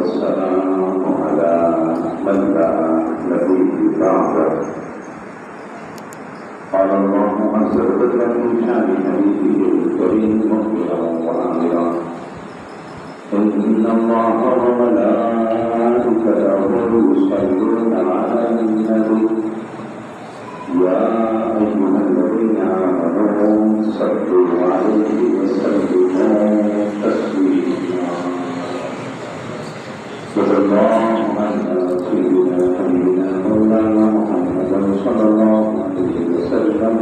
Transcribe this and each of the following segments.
والسلام على من لا نبي بعده. قال الله عز وجل في شان نبيه الكريم مخبرا وآمرا: إن الله وملائكته يصلون على النبي يا أيها الذين آمنوا صلوا عليه وسلموا تسليما. صلى الله على سيدنا نبينا مولانا محمد صلى الله عليه وسلم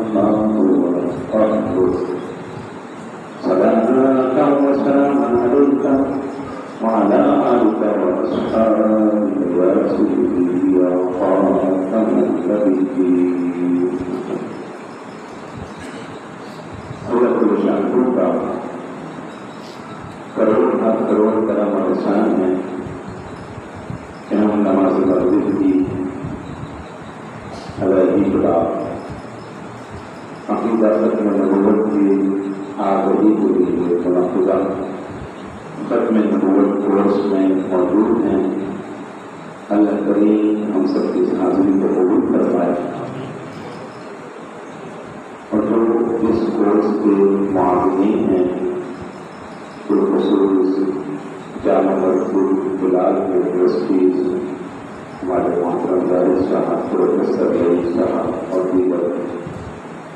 صلاة وسلام عليك وعلى آلك وأصحابك يا سيدي يا خاتم النبيين. اللہ کو شان کا کروڑ کرم اور احسان ہے کہ ہم نماز مسجد کی علیحدگی خدا عقیدہ ختم نبوت کی آگہی کو لیے خدا ختم نبوت کورس میں موجود ہیں. اللہ کریم ہم سب کی حاضری کو قبول فرمائے اور جو اس کورس کے معاونین ہیں بالخصوص جامع مسجد بلال کے ٹرسٹیز ہمارے محترم دارس صاحب پروفیسر رئیس صاحب اور دیگر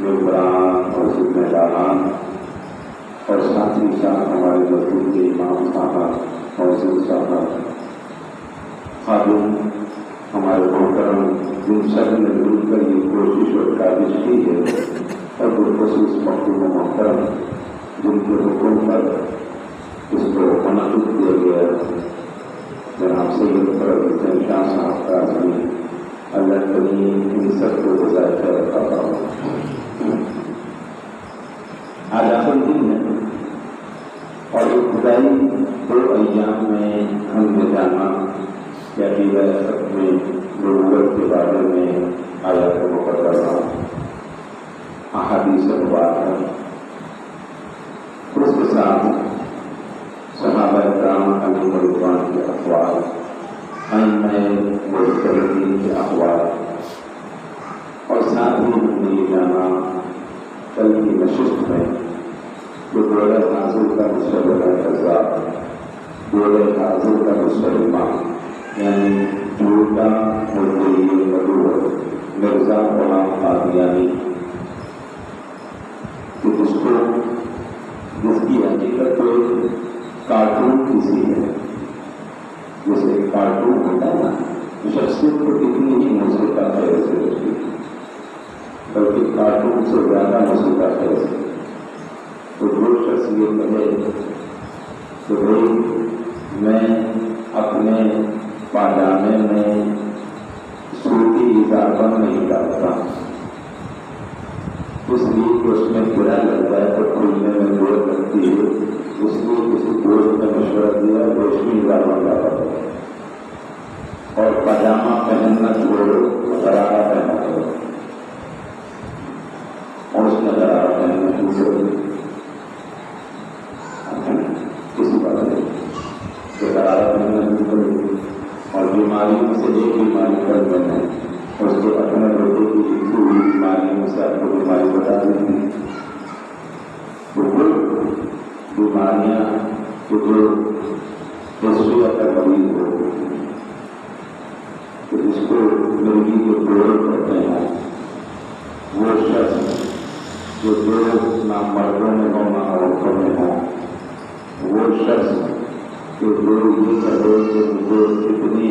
ممبران اور ذمہ داران اور ساتھی صاحب ہمارے مسجد کے امام صاحب محسن صاحب خادم ہمارے محترم جن سب نے مل کر یہ کوشش اور کاوش کی ہے اور بالخصوص مخدوم و محترم جن کے حکم پر اس کو منعقد کیا گیا جناب سید فرد حسین شاہ صاحب کا عظیم اللہ کریم ان سب کو جزائے خیر عطا فرمائے. آج آخر دن ہے اور یہ خدائی 2 ایام میں ہم نے جانا کہ عقیدہ ختم نبوت کے بارے میں آیات مقدسہ احادیث مبارکہ اس کے ساتھ صحابہ کرام علیہم رضوان کے اقوال ائمہ مجتہدین کے اقوال اور ساتھ ہی ہم نے یہ جانا کل کی نشست میں جو دولہ حاضر کا مسلمہ کذاب دولہ حاضر کا مسلمہ یعنی جھوٹا مدعی نبوت مرزا غلام قادیانی کہ جس کی حقیقت تو کارٹون کسی ہے. جیسے کارٹون ہوتا ہے نا شخصیت کو کتنی ہی موسیقہ ہے اسے بلکہ کارٹون سے زیادہ موسیقہ ہے اسے. تو جو شخص یہ کہے کہ بھائی میں اپنے پاجامے میں صوتی اضافہ نہیں ڈالتا اس لیے کہ اس میں برا لگتا ہے تو کھولنے میں دور لگتی ہے اس لیے کسی دوست نے مشورہ دیا روشنی اضافہ ڈالا اور پاجامہ پہننا چھوڑو غرارہ پہنا کرو اور اس میں غرارہ پہننا شروع کر دیا کسی بات نہیں کہ غرارہ پہننا شروع کر دیا اور بیماریوں سے ایک بیماری کر دینا اس کے اپنے لوگوں کی لکھی ہوئی بیماریوں سے آپ کو بیماری بتا دیں گی. بیماریاں جو ہسٹری کا مریض ہو تو جس کو مرغی کے جوڑ کرتے ہیں وہ شخص جو دو نہ مردوں میں ہو نہ عورتوں میں ہو وہ شخص جو یہ کرے کہ مجھے اتنی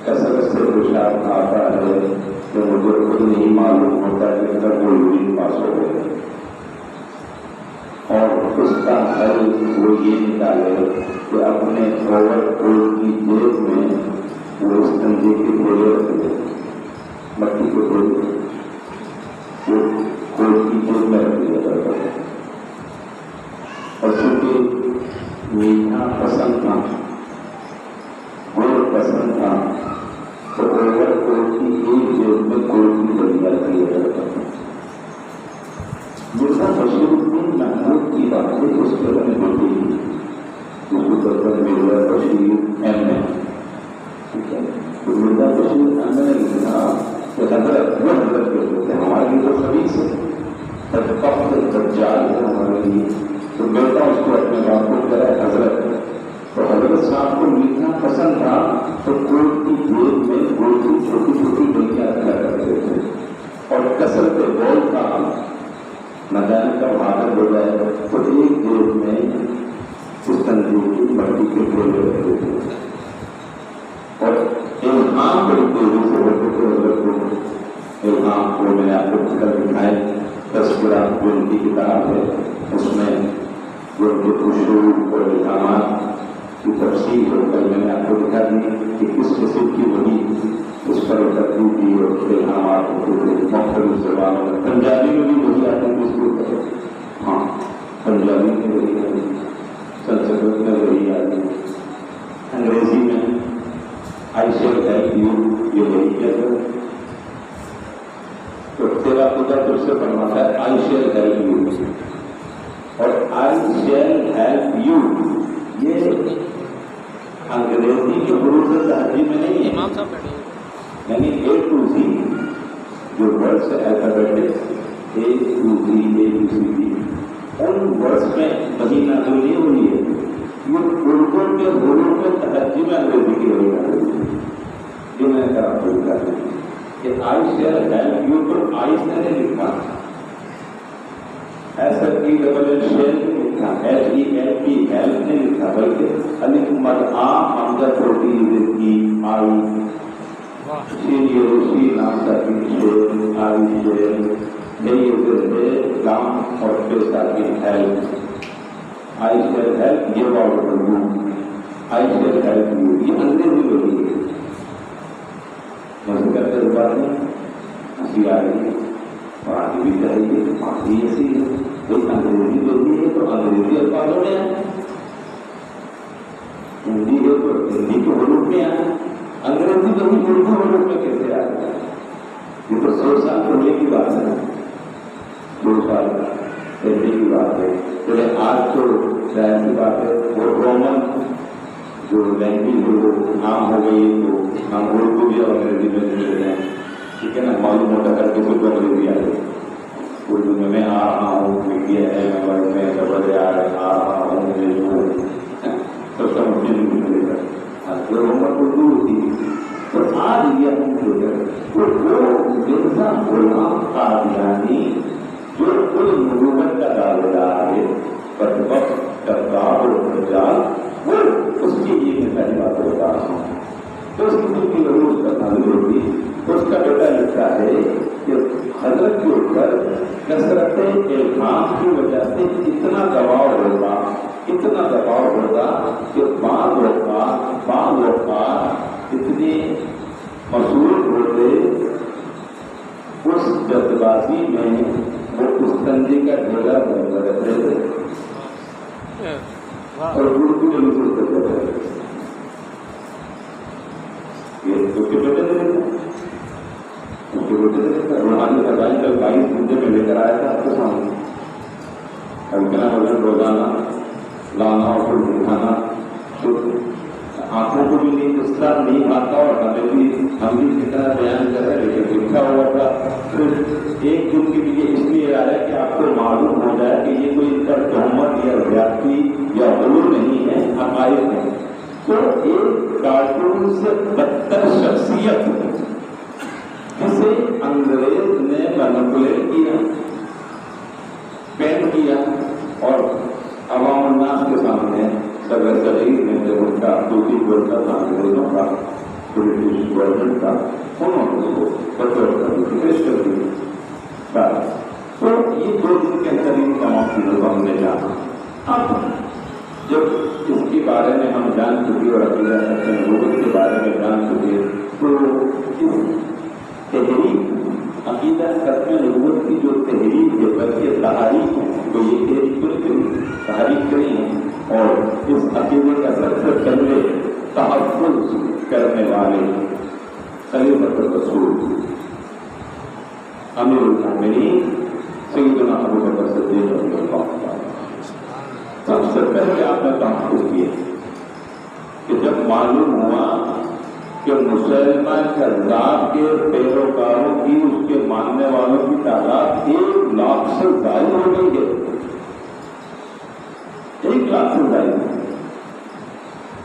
کثرت سے پیشاب آتا ہے کہ مجھے خود نہیں معلوم ہوتا کہ کب وہ یورین پاس ہو گئے اور اس کا حل وہ یہ نکالے کہ اپنے اوور کوٹ کی جیب میں وہ اس کنجے کے گھوڑے رکھ دے مٹی کے گھوڑے وہ کوٹ کی جیب میں رکھ دیا جاتا ہے. اور چونکہ میٹھا پسند تھا گڑ پسند تھا تو اوور کوٹ کی ایک جیب میں گڑ کی بڑھیا کیا جاتا تھا. مرزا بشیر الدین محمود کی باتیں اس پر میں ہوتی جس کو مقدم مرزا بشیر ایم اے، ٹھیک ہے، تو مرزا بشیر ایم اے نے لکھا کہ حضرت وہ حضرت کے ہوتے ہیں ہمارے لیے تو سبھی سے فخر دجال ہے ہمارے لیے، تو بیٹا اس کو اپنے باپ کو کہہ رہا ہے حضرت، تو حضرت صاحب کو لکھنا پسند تھا تو کوٹ کی جیب میں گول کی چھوٹی چھوٹی ڈلیاں رکھا کرتے تھے اور کثرت بول تھا نہ جانے کا عادت ہو جائے تو ایک جیب میں اس تنظیم کی مٹی کے گولے رکھتے تھے اور الہام بڑی تیزی سے ہوتے تھے حضرت کو الہام کو میں نے آپ کو کر دکھائے تذکرہ جو ان کی کتاب ہے اس میں جو ان کے خشوع اور الہامات کی تفصیل ہو کر میں نے آپ کو دکھا دی کہ کس قسم کی وہی اس پر ترتیب دی اور الہامات ہوتے تھے مختلف زبانوں میں، پنجابی میں بھی وہی آتی تھی اس کے اوپر، ہاں پنجابی میں وہی آتی، سنسکرت میں وہی آتی، انگریزی میں آئی شیل ہیلپ یو یہ وہی کہتے ہیں، تو تیرا خدا تجھ سے فرماتا ہے آئی شیل ہیلپ یو، اور آئی شیل ہیلپ یو یہ انگریزی کے حروف تہذیب میں نہیں ہے، یعنی اے ٹو زی جو words alphabetic A to Z A to C ان ورڈس میں کہیں نہ نہیں ہوئی ہے، یہ اردو کے حروف تہذیب میں انگریزی کی ہوئی ہے، یہ میں نے کہا کوئی بات نہیں کہ آئی شیل ہیلپ یو تو آئی سے نہیں لکھا، ایسا کی ڈبل ایل شیل نہیں لکھا، H E L P help نہیں لکھا، بلکہ الف مد آ حمزہ چھوٹی کی آئی شین یہ روسی نام ساکن شیل آئی شیل ہے لام اور پھر ساکن ہیلپ آئی شیل ہیلپ یہ واؤ بولوں آئی شیل ہیلپ یو یہ انگریزی بولی ہے، مجھے کرتے اس بات میں ہنسی آ رہی ہے اور آگے بھی چاہیے آتی ایسی ہے کوئی انگریزی بولی ہے تو انگریزی الفاظوں میں آئے، ہندی ہے تو ہندی کے حروف میں آئے، انگریزی تو بھی اردو حروف میں کیسے آ گیا؟ یہ تو 100 سال پہلے کی بات ہے، 2 سال پہلے کی بات ہے، تو آج تو ظاہر سی بات ہے وہ رومن جو لینگویج ہے وہ عام ہو گئی ہے تو ہم اردو بھی اور انگریزی میں ملتے ہیں، ٹھیک ہے نا، معلوم ہوتا کر کے کوئی انگریزی آ گئی، اردو میں آ رہا ہوں میڈیا ہے میں ڈبل آ رہا ہوں تو سب مجھے نہیں ملے گا، رومن اردو ہوتی ہے، تو آج یہ ہم جو ہے وہ جیسا غلام قادیانی جو کل نبوت کا دعوے دار ہے بدبخت کذاب اور دجال وہ اس کی یہ ساری باتیں بتا رہا ہوں، تو اس کی ضرورت کا تعلق ہوتی تو اس کا بیٹا لکھتا ہے کہ حضرت کے اوپر کثرت الہام کی وجہ سے اتنا دباؤ ہوگا کہ بعض اوقات اتنے مصروف ہوتے اس جلد بازی میں وہ اس تنجی کا ڈھیلا بن رہتے تھے اور اردو میں نظر کرتے تھے، یہ تو بیٹے روحانی خزائن کا 22 گھنٹے میں لے کر آیا تھا آپ کے سامنے، اتنا وزن روزانہ لانا اور پھر دکھانا، آنکھوں کو بھی نہیں اس طرح نہیں آتا اور ہم بھی جتنا بیان کر رہے لیکن لکھا ہوا تھا، پھر ایک دن کے لیے اس لیے آ رہا ہے کہ آپ کو معلوم ہو جائے کہ یہ کوئی ان کا تہمت یا زیادتی یا غرور نہیں ہے، حقائق ہے، تو ایک کارٹون سے بدتر شخصیت جسے انگریز نے مینپولیٹ کیا، پین کیا اور عوام الناس کے سامنے صدر صغیر نے جب ان کا دوسری بولتا تھا انگریزوں کا برٹش گورنمنٹ کا انہوں نے اس کو بطور کر دی پیش کر دی، تو یہ 2 دن کے اندر ان تمام چیزوں کو ہم نے جانا، اب جب اس کے بارے میں ہم جان چکے اور عقیدہ کرتے ہیں لوگوں کے بارے میں جان چکے تو اس تحریک عقیدہ کرتے نبوت کی جو تحریک ہے بلکہ تحریک ہے تو یہ تحریک کری ہے اور اس عقیدے کا سب سے پہلے تحفظ کرنے والے خلیفۃ الرسول امیر المومنین سیدنا ابوبکر صدیق رضی اللہ عنہ سب سے پہلے آپ نے تحفظ کیے، معلوم ہوا کہ مسلمہ کذاب کے پیروکاروں کی، اس کے ماننے والوں کی تعداد 1 لاکھ سے زائد ہو گئی ہے. 1 لاکھ سے زائد.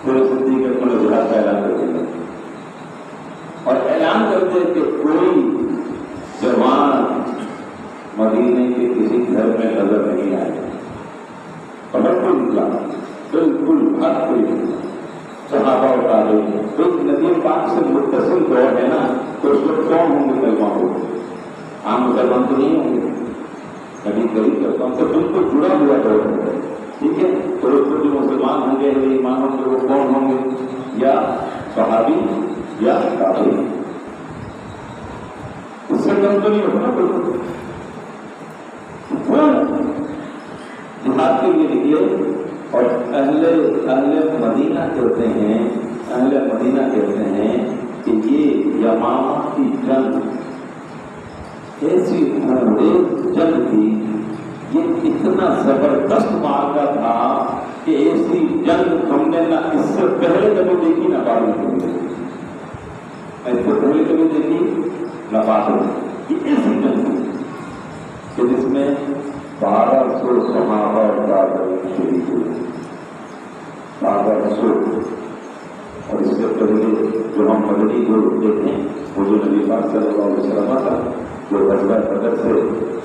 پورے صدیق کے اپنے جہاد کا اعلان کر دیا اور اعلان کرتے کہ کوئی جوان مدینے کے کسی گھر میں نظر نہیں آئے. بالکل نکلا، بالکل ہر کوئی صحابہ اٹھا رہی. ایک نبی پاک سے متصل دور ہے نا، تو اس وقت کون ہوں گے مسلمان ہو؟ عام مسلمان تو نہیں ہوں گے. کبھی کبھی کرتا ہوں تو بالکل جڑا ہوا دور ہے. ٹھیک ہے، تو اس کو جو مسلمان ہوں گے ایمان ہوں گے وہ کون ہوں گے؟ یا صحابی یا تابعی. اس سے کم تو نہیں ہوگا نا. بالکل وہ جہاد کے لیے نکلے اور اہل مدینہ کہتے ہیں، اہل مدینہ کہتے ہیں کہ یہ یمامہ کی جنگ ایسی انگریز جنگ تھی، یہ اتنا زبردست معرکہ تھا کہ ایسی جنگ ہم نے نہ اس سے پہلے کبھی دیکھی نہ بعد میں کبھی دیکھی. اس سے پہلے کبھی دیکھی نہ بعد میں. یہ ایسی جنگ تھی کہ جس میں 1200 صحابہ اور تابعین شہید ہوئے. 1200. اور اس سے پہلے جو ہم مدنی جو دیکھیں وہ جو نبی پاک صلی اللہ علیہ وسلم کا جو غزوہ بدر سے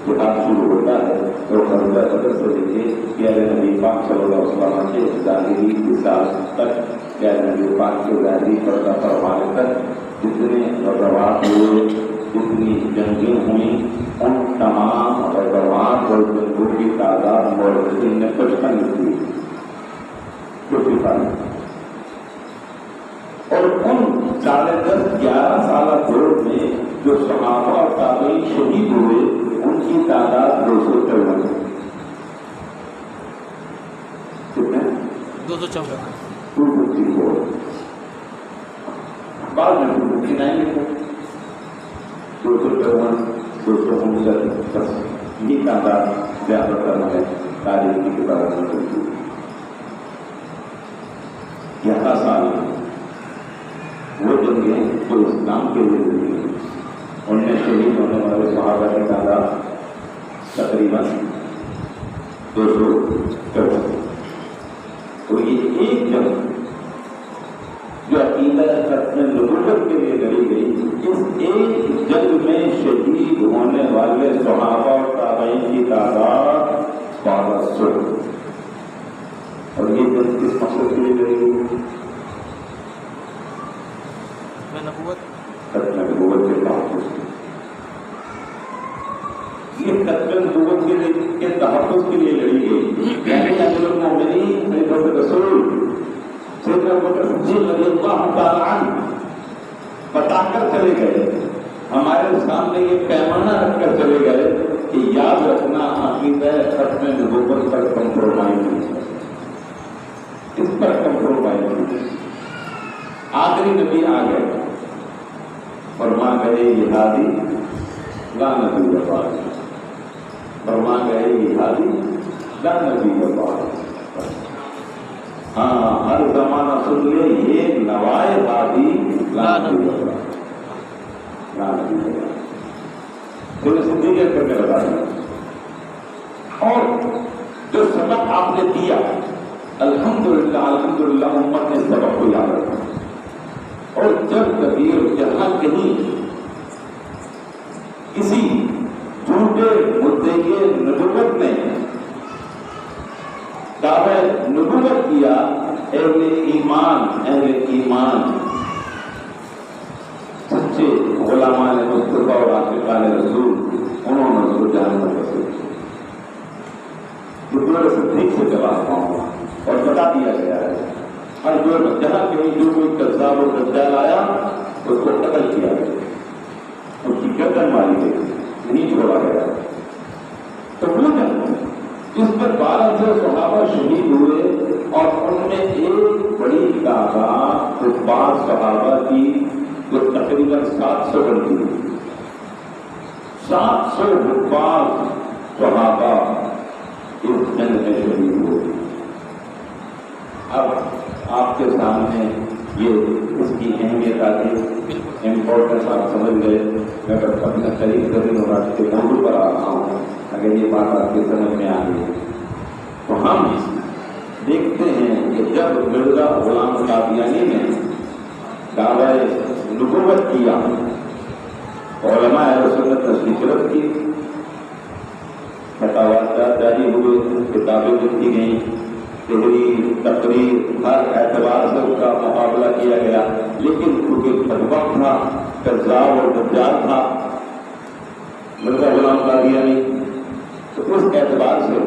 جہاد شروع ہوتا ہے، تو غزوہ بدر سے دیکھیے پیارے نبی پاک صلی اللہ علیہ وسلم کے ظاہری حساب تک، پیارے نبی پاک کے ظاہری پردہ فرمانے تک جتنے غزوات ہوئے، جتنی جنگیں ہوئیں، ان تمام غزوات اور جنگوں کی تعداد مورخین نے 55 لکھی. 55. اور ان 10.5-11 سالہ دور میں جو صحابہ اور تابعین شہید ہوئے ان کی تعداد 254 ہے. کتنے؟ 254. بعد میں 259 لکھا. 254 259 بس یہ تعداد زیادہ تر ہے تاریخ کی کتابوں میں. 11 سال وہ جنگیں جو اسلام کے لیے ہوئی ہیں، ان میں شہید ہونے والے صحابہ کی تعداد تقریباً 254. تو یہ ایک جنگ جو عقیدہ ختم نبوت کے لیے لڑی گئی، اس ایک جنگ میں شہید ہونے والے صحابہ اور تابعین کی تعداد 1200. اور یہ جنگ کس مقصد کے لیے لڑی گئی؟ ختم نبوت کے تحفظ. یہ ختم نبوت کے تحفظ کے لیے لڑی گئی. یعنی امیر المومنین خلیفۃ رسول سیدنا ابوبکر صدیق رضی اللہ تعالی عنہ بتا کر چلے گئے، ہمارے سامنے یہ پیمانہ رکھ کر چلے گئے کہ یاد رکھنا عقیدہ ختم نبوت پر کمپرومائز نہیں، اس پر کمپرومائز نہیں. آخری نبی آ گئے، فرما گئے جہادی لا نبی بعد، فرما گئے جہادی لا نبی بعد. ہاں ہر زمانہ سن لے یہ نوائے ہادی لا نبی بعد، لا نبی بعد. پھر صدیق کر کے بتا دیا. اور جو سبق آپ نے دیا الحمدللہ الحمدللہ امت نے سبق کو یاد رکھا. اور جب کبھی جہاں کہیں کسی جھوٹے مدعی نبوت نے دعوی نبوت کیا، اہل ایمان سچے غلامان مصطفیٰ اور عاشقان رسول انہوں نے اس کو جہنم میں پھینک دیا. ابوبکر صدیق سے جواب پاؤں اور بتا دیا گیا ہے. اور جو جہاں کہیں جو کوئی کذاب اور دجال آیا اس کو قتل کیا گیا، اس کی گردن ماری گئی، نہیں چھوڑا گیا. تو وہ جس پر 1200 صحابہ شہید ہوئے اور ان میں ایک بڑی تعداد حفاظ صحابہ کی جو تقریباً 700 بنتی ہوئی. 700 حفاظ صحابہ اس جنگ میں شہید ہوئے. اب آپ کے سامنے یہ اس کی اہمیت آتی امپورٹنس آپ سمجھ گئے. میں بس اپنا قریب کریں اور آپ کے موضوع پر آ رہا ہوں اگر یہ بات آپ کے سمجھ میں آ گئی تو ہم دیکھتے ہیں کہ جب مرزا غلام قادیانی نے دعوی نبوت کیا، علماء اہل سنت تشریف رکھ کی، فتاویٰ جاری ہوئے، کتابیں لکھی گئیں، تحریر تقریر ہر اعتبار سے اس کا مقابلہ کیا گیا، لیکن کیونکہ بدبخت تھا، کذاب اور دجال تھا مرزا غلام قادیانی، تو اس اعتبار سے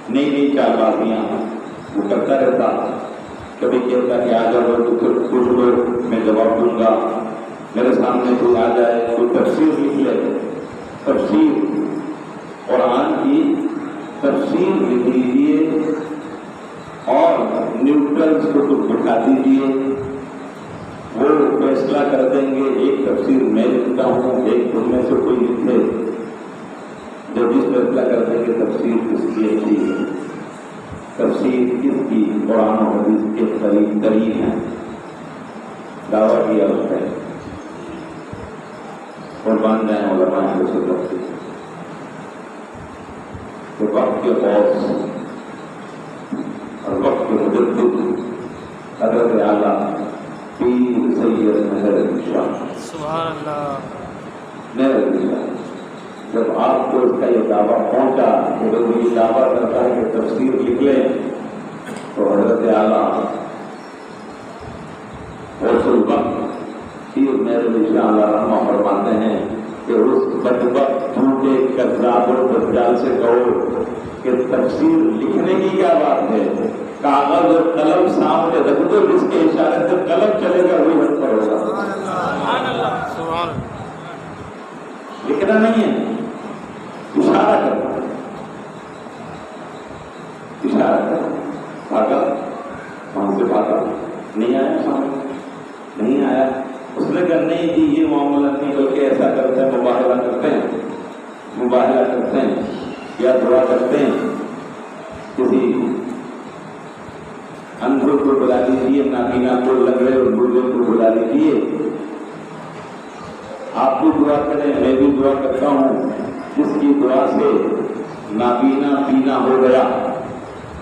نئی نئی چال بازیاں وہ کرتا رہتا. کبھی کہتا کہ آ جاؤ تو کچھ لوگ میں جواب دوں گا، میرے سامنے کوئی آ جائے کوئی تفسیر لکھ لے، تفسیر قرآن کی تفسیر لکھ لیجیے اور نیوٹرلس کو کچھ بٹھا دیجیے، وہ فیصلہ کر دیں گے. ایک تفسیر میں لکھتا ہوں، ایک تم میں سے کوئی لکھے، جب اس فیصلہ کر دیں گے تفسیر کس کی اچھی ہے، تفسیر کس کی قرآن و حدیث کے قریب ترین ہے. دعویٰ کیا اس نے قربان جائیں علماء اہل سنت سے کہ وقت کے غوث اور وقت کے مجدد حضرت اعلیٰ پیر سید مہر علی شاہ سبحان اللہ مہر علی شاہ، جب آپ کو اس کا یہ دعویٰ پہنچا کہ وہ یہ دعویٰ کرتا ہے کہ تفسیر لکھ لیں، تو حضرت اعلیٰ غوث الوقت پیر مہر علی شاہ اللہ رحمہ فرماتے ہیں کہ اس بدبخت جھوٹے کذاب اور دجال سے کہو کہ تفسیر لکھنے کی کیا بات ہے، کاغذ اور قلم سامنے رکھ دو، جس کے اشارے سے قلم چلے گا وہی ہٹ پر ہوگا. سبحان اللہ سبحان اللہ. لکھنا نہیں ہے، اشارہ کرنا، اشارہ کرنا. بھاگا وہاں سے بھاگا، نہیں آیا سامنے، نہیں آیا. اس نے کہا نہیں جی یہ معاملہ نہیں، بلکہ ایسا کرتے ہیں مباہلہ کرتے ہیں، مباہلہ کرتے ہیں یا دعا کرتے ہیں، کسی اندھے کو بلا لیجیے، نابینا کو لنگڑے اور بوڑھے کو بلا لیجیے، آپ بھی دعا کریں میں بھی دعا کرتا ہوں، جس کی دعا سے نابینا بینا ہو گیا،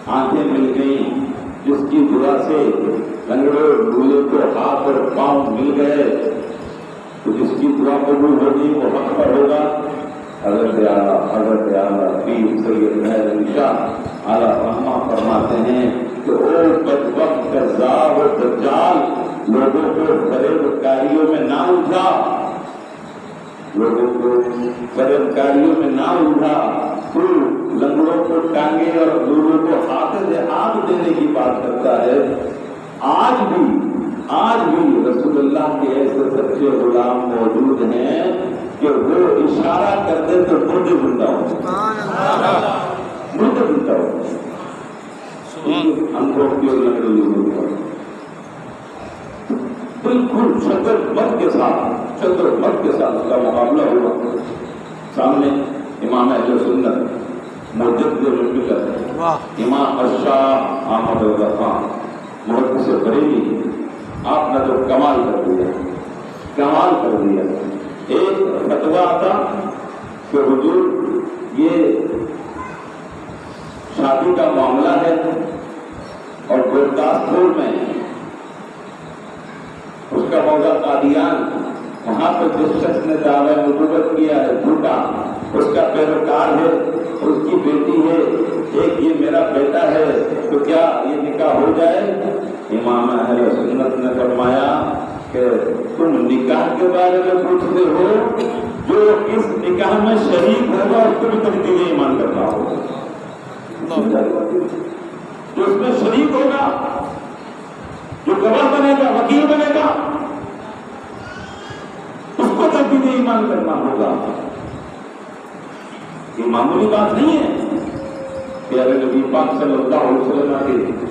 آنکھیں مل گئیں، جس کی دعا سے لنگڑے اور بوڑھے کو ہاتھ اور پاؤں مل گئے، تو جس کی دعا قبول ہوگی وہ حق پر ہوگا. حضرت اعلیٰ پیر سید مہر علی شاہ اعلیٰ رحمہ فرماتے ہیں کہ او بدبخت کذاب اور دجال، لوگوں کو فریب کاریوں میں نہ الجھا، لوگوں کو فریب کاریوں میں نہ الجھا، تو لنگڑوں کو ٹانگے اور بوڑھوں کو ہاتھ دینے کی بات کرتا ہے. آج بھی رسول اللہ کے ایسے سچے غلام موجود ہیں کہ وہ اشارہ کر دے تو مردے زندہ ہو، مردے زندہ ہو، اندھوں کی اور لنگڑوں کی بالکل شدت مت کے ساتھ اس کا مقابلہ ہوا. سامنے امام اہل سنت مجدد ملت امام الشاہ احمد رضا خان محدث بریلوی، آپ نے تو کمال کر دیا. ایک فتویٰ آتا کہ حضور یہ شادی کا معاملہ ہے اور گرداسپور میں اس کا موضوع قادیان، وہاں پہ جس شخص نے دعوی نبوت کیا ہے جھوٹا، اس کا پیروکار ہے، اس کی بیٹی ہے، ایک یہ میرا بیٹا ہے، تو کیا یہ نکاح ہو جائے؟ امام اہل سنت نے فرمایا کہ تم نکاح کے بارے میں پوچھتے ہو، جو اس نکاح میں شریک ہوگا اس کو بھی تجدید ایمان کرنا ہوگا. جو اس میں شریک ہوگا، جو گواہ بنے گا، وکیل بنے گا، اس کو تجدید ایمان کرنا ہوگا. یہ معمولی بات نہیں ہے. پیارے نبی پاک صلی اللہ علیہ وسلم کے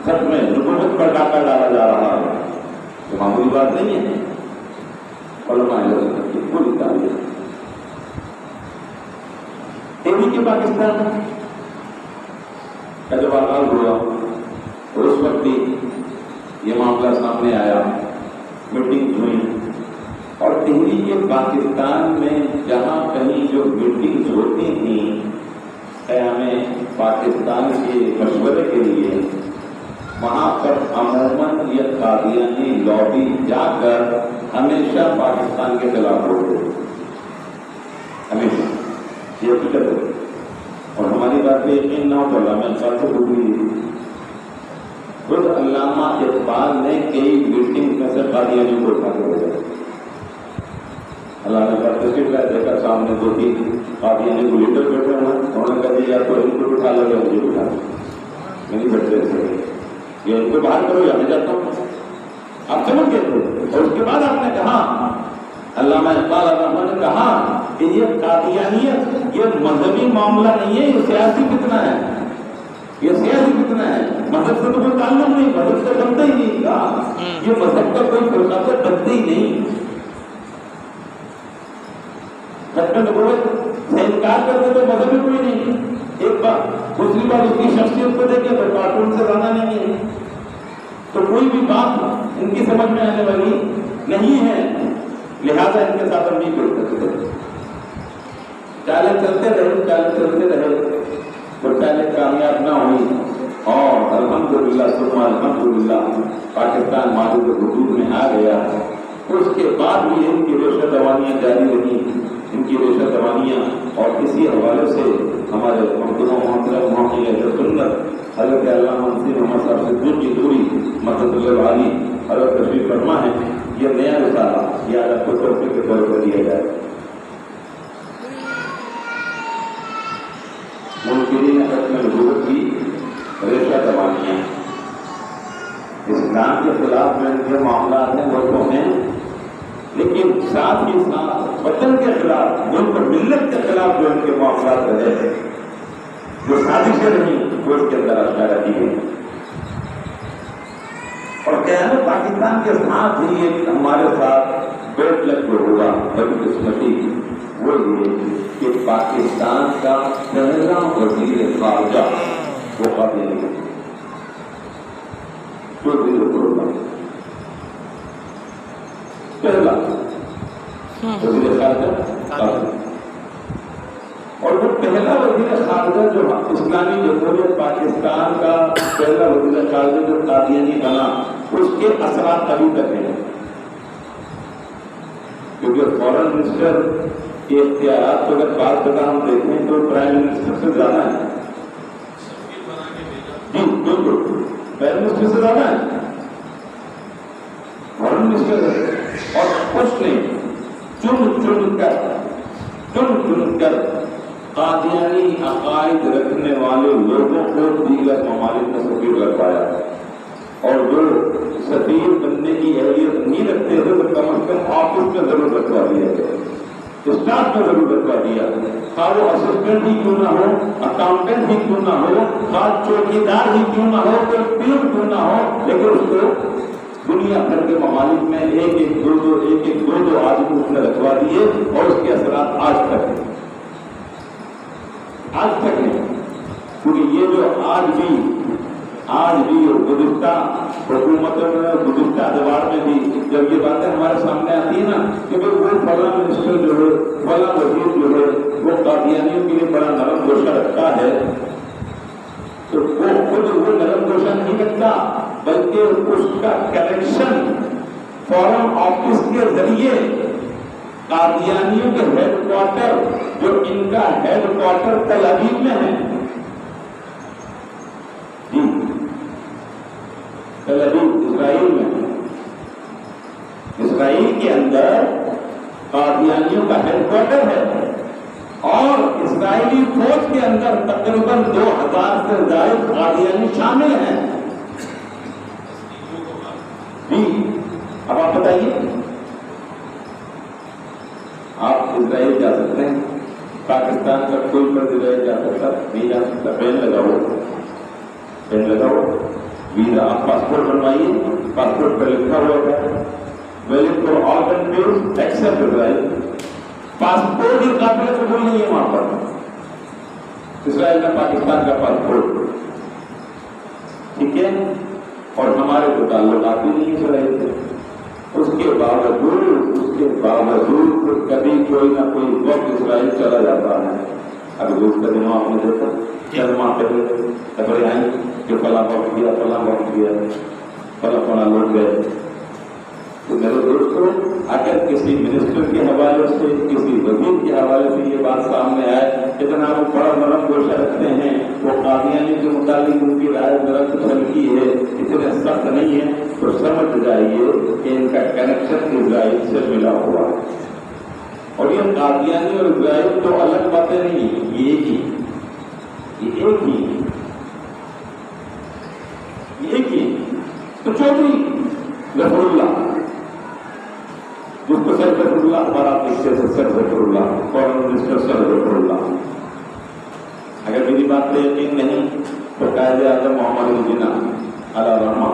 گھر میں نبوت پر ڈاکہ ڈالا جا رہا ہے، یہ معمولی بات نہیں ہے. علماء اہل سنت کی پوری تعریف کے پاکستان کا جب آغاز ہوا اور اس وقت بھی یہ معاملہ سامنے آیا، میٹنگ ہوئی، اور تحریک پاکستان میں جہاں کہیں جو میٹنگز ہوتی تھیں ہمیں پاکستان کے مشورے کے لیے، وہاں پر عموماً یہ قادیانی لابی جا کر ہمیشہ پاکستان کے خلاف ہوتے، ہمیشہ یہ حقیقت ہے، اور ہماری بات پہ یقین نہ ہو تو علامہ اقبال سے پوچھ خود علامہ اقبال نے کئی میٹنگ میں سے قادیانی کو اٹھا کے بھیجا۔ علامہ اقبال تشریف لائے، دیکھا سامنے دو تین قادیانی کو لیڈر بیٹھے ہوئے، انہوں نے کہا یا تو ان کو اٹھا لو یا مجھے اٹھا لو، میں نہیں بیٹھتے ایسے، یا ان کو باہر کرو یا میں جاتا ہوں، آپ سمجھ گئے تھے۔ اور اس کے بعد آپ نے کہا، علامہ اقبال رحمہ نے کہا کہ یہ قادیانیت یہ مذہبی معاملہ نہیں ہے، یہ سیاسی فتنہ ہے، یہ سیاسی فتنہ ہے، مذہب سے تو کوئی تعلق نہیں، مذہب سے بنتا ہی نہیں کہا، یہ مذہب کا کوئی فرقہ سے بنتا ہی نہیں۔ سے انکار کرتے تو مذہب ہی کوئی نہیں، ایک بار دوسری بار اس کی شخصیت کو دیکھیں تو کارٹون سے زیادہ نہیں ہے، تو کوئی بھی بات ان کی سمجھ میں آنے والی نہیں ہے، لہذا ان کے ساتھ ہم نہیں کر سکتے۔ چالیں چلتے رہے تو چالیں کامیاب نہ ہوئی، اور الحمدللہ ثم الحمدللہ پاکستان مالک حدود میں آ گیا۔ اس کے بعد بھی ان کی ریشہ دوانیاں جاری رہی، ان کی ریشہ دوانیاں، اور اسی حوالے سے ہمارے محترم محقق اہل سنت حضرت علامہ نصیر محمد صاحب سے دور کی دوری مدد اللہ علی حضرت تشریف فرما ہے، یہ نیا رسالہ یہ آپ کو تحفے کے طور پر دیا جائے۔ منکرین ختم نبوت کی ریشہ دوانیاں، اسلام کے خلاف میں جو معاملات ہیں وہ تو ہیں، لیکن ساتھ ہی ساتھ وطن کے خلاف، ملک ملت کے خلاف جو ان کے معاملات رہے ہیں، جو سازشیں رہی وہ اس کے اندر اشارہ کی گئی۔ اور قیام پاکستان کے ساتھ ہی ایک ہمارے ساتھ بیٹ لگ جو ہوگا بدقسمتی وہ یہ کہ پاکستان کا پہلا وزیر خارجہ وہ قادیانی ہے، پہلا وزیر خارجہ، اور وہ پہلا وزیر خارجہ جو اسلامی جمہوریت پاکستان کا پہلا وزیر خارجہ جو قادیانی بنا، اس کے اثرات ابھی تک ہیں، کیونکہ فورن منسٹر کے اختیارات کو اگر بات کرنا ہم دیکھیں تو پرائم منسٹر سے زیادہ ہے، جی بالکل پرائم منسٹر سے زیادہ ہے، فورن منسٹر ہے، اور کچھ نہیں، چن کر قادیانی عقائد رکھنے والے لوگوں کو دیگر ممالک میں سفیر لگوایا، اور جو سفیر بننے کی اہلیت نہیں رکھتے تھے تو کم از کم آفس میں ضرور رکھوا دیا گیا، اسٹاف میں ضرور رکھوا دیا، خواہ وہ اسسٹنٹ ہی کیوں نہ ہو، اکاؤنٹنٹ ہی کیوں نہ ہو، خواہ چوکیدار ہی کیوں نہ ہو، کوئی پیون کیوں نہ ہو، لیکن اس کو دنیا بھر کے ممالک میں ایک دو آدمی اس نے رکھوا دیے، اور اس کے اثرات آج تک ہیں، کیونکہ یہ جو آج بھی گزشتہ حکومتوں میں گزشتہ ادوار میں بھی جب یہ باتیں ہمارے سامنے آتی ہیں نا کہ وہ فلاں منسٹر جو ہے، فلاں وزیر جو ہے وہ قادیانیوں کے لیے بڑا نرم گوشہ رکھتا ہے، تو وہ خود وہ نرم گوشہ نہیں رکھتا، بلکہ اس کا کنیکشن فورن آفس کے ذریعے قادیانیوں کے ہیڈ کوارٹر، جو ان کا ہیڈ کوارٹر تل ابیب میں ہے، جی تل ابیب اسرائیل میں، اسرائیل کے اندر قادیانیوں کا ہیڈ کوارٹر ہے، اور اسرائیلی فوج کے اندر تقریباً 2000 سے زائد قادیانی شامل ہیں، جی اب آپ بتائیے، آپ اسرائیل جا سکتے ہیں، پاکستان کا کوئی فرد اسرائیل جا سکتا نہیں جا سکتا، پین لگاؤ، ویزا، آپ پاسپورٹ بنوائیے، پاسپورٹ پہ لکھا ہوا ہے valid for all countries except Israel, passport ہی قابل قبول نہیں ہے وہاں پر اسرائیل کا پاکستان کا پاسپورٹ، ٹھیک ہے، اور ہمارے ہمارے تو تعلقات ہی نہیں چل رہے تھے. اس کے باوجود کبھی کوئی نہ کوئی وقت اسرائیل چلا جاتا ہے. ابھی روز کا دنوں آپ نے دیکھا شرما پہلے خبریں آئیں کہ فلاں وقت کیا فلاں وقت کیا فلاں لوگ گئے. تو میرے دوستوں اگر کسی منسٹر کے حوالے سے کسی وزیر کے حوالے سے یہ بات سامنے آئے اتنا وہ بڑا نرم گوشہ رکھتے ہیں وہ قادیانی کے متعلق ان کی رائے ذرا کچھ ہلکی ہے اتنے سخت نہیں ہے تو سمجھ جائیے کہ ان کا کنیکشن اسرائیل سے ملا ہوا ہے. اور یہ قادیانی اور اسرائیل تو الگ باتیں نہیں یہ ایک ہی تو چوتھی ظفر اللہ جس کو سر ظفر اللہ ہمارا پکچر سے سر ظفر اللہ فورن منسٹر سر ظفر اللہ. اگر میری بات پہ یقین نہیں تو قائد اعظم محمد جناح علیہ رحمہ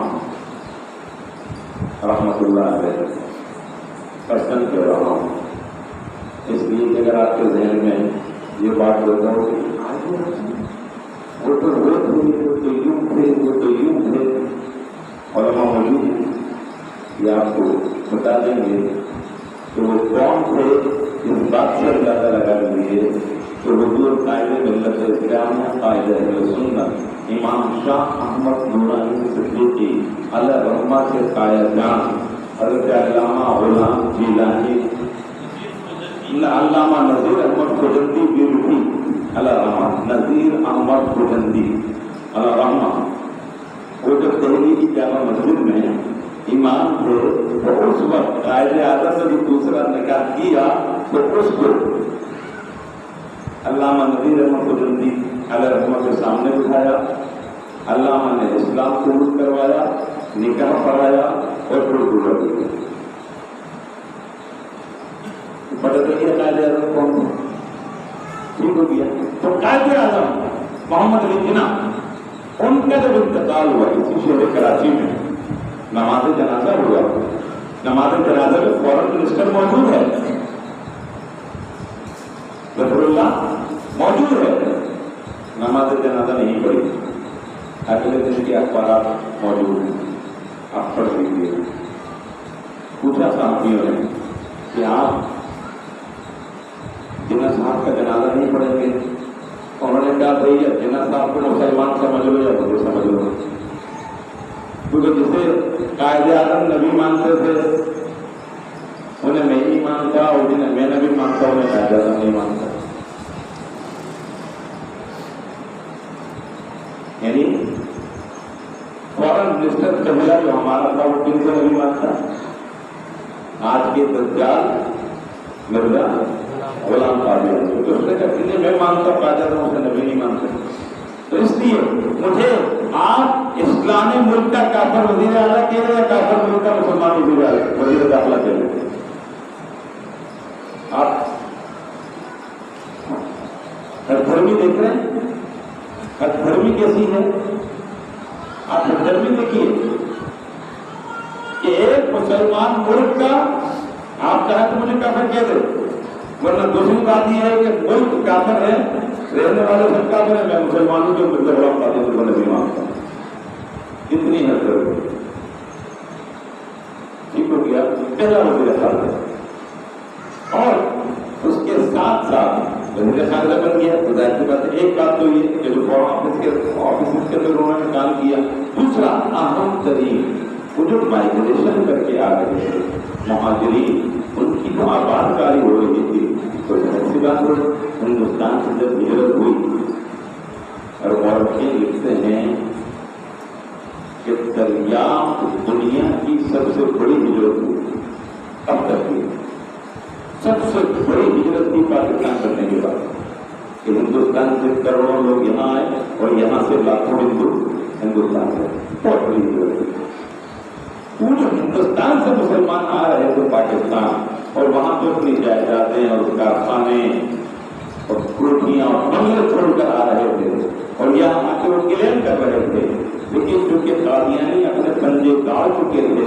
رحمۃ اللہ علیہ پرسن کہہ رہا ہوں اس لیے کہ اگر آپ کے ذہن میں یہ بات ہوتا ہو کہ وہ تو یوں تھے علماء موجود ہیں یہ آپ کو بتا دیں گے کہ وہ کون تھے اس بات سے زیادہ لگا لیجیے کہ حضور قائد ملت اسلام قائد اہل سنت امام شاہ احمد نورانی صدیقی علیہ رحمہ کے قائد جان حضرت علامہ غلام جیلانی علامہ نذیر احمد خجندی بیروٹی علیہ رحمہ نذیر احمد خجندی علیہ رحمہ وہ جب دہلی کی جامع مسجد میں امام تھے تو اس وقت قائد اعظم نے جو دوسرا نکاح کیا تو اس کو علامہ نذیر احمد خجندی علیہ رحمہ کے سامنے بٹھایا. علامہ نے اسلام قبول کروایا نکاح پڑھایا اور پھر دورہ دیا. پتہ چلیے قائد اعظم کون تھا ٹھیک ہو گیا. تو قائد اعظم محمد علی جناح ان کا جب انتقال ہوا اسی شہر کراچی میں نماز جنازہ ہوا. نماز جنازہ میں فورن منسٹر موجود ہے ظفر اللہ موجود ہے. نماز جنازہ نہیں پڑھی. اگلے دن کے اخبارات موجود ہیں آپ پڑھ لیجیے. پوچھا صحافیوں نے کہ آپ جناح صاحب کا جنازہ نہیں پڑھیں گے. انہوں نے کہا بھائی جناح صاحب کو مسلمان سمجھ لو یا مجھے سمجھ لو کیونکہ جسے قائد اعظم نبی مانتے تھے انہیں میں نہیں مانتا اور جنہیں میں نبی مانتا انہیں قائد اعظم نہیں مانتا. یعنی فورن منسٹر پہلا جو ہمارا تھا وہ کن کو نبی مانتا. آج کے دجال مرزا غلام قادیانی تو اس نے کہا کہ میں مانتا ہوں قائد اعظم اسے نبی نہیں مانتے. تو اس لیے مجھے آپ اسلامی ملک کا کافر وزیر اعلیٰ کہہ رہے ہیں کافر ملک کا مسلمان وزیر داخلہ کہہ رہے ہیں. آپ ہر دھرمی دیکھ رہے ہیں. ہر دھرمی کیسی ہے آپ ہر دھرمی دیکھیے کہ ایک مسلمان ملک کا آپ چاہیں تو مجھے کافر کہہ دیں ورنہ دوسری بات یہ ہے کہ ملک کافر ہے رہنے والے سب کافر ہیں. میں مسلمانوں کے ملک غلام قادیانی کو نہیں مانتا ہوں. کتنی ہے ٹھیک ہو گیا. پہلا وزیر خارجہ اور اس کے ساتھ ساتھ وزیر خارجہ بن گیا. ظاہر سی بات ہے ایک بات تو یہ کہ جو فورن آفس کے اندر انہوں نے کام کیا. دوسرا اہم ترین وہ جو مائگریشن کر کے آ رہے تھے مہاجرین ان کی جو آباد کاری ہو رہی تھی تو ایسی بات ہو ہندوستان سے جب ہجرت ہوئی اور مورخین لکھتے ہیں کہ دریافت دنیا کی سب سے بڑی ہجرت ہوئی. اب تک کی سب سے بڑی ہجرت تھی پاکستان کرنے کے بعد کہ ہندوستان سے کروڑوں لوگ یہاں آئے اور یہاں سے لاکھوں ہندو ہندوستان سے بہت بڑی ہجرت تھی. وہ جو ہندوستان سے مسلمان آ رہے تھے پاکستان اور وہاں پہ اپنی جائیدادیں اور کارخانے اور کوٹھیاں اور بنگلے چھوڑ کر آ رہے تھے اور یہاں آ کے وہ کلیم کر رہے تھے. لیکن چونکہ قادیانی اپنے پنجے گاڑ چکے تھے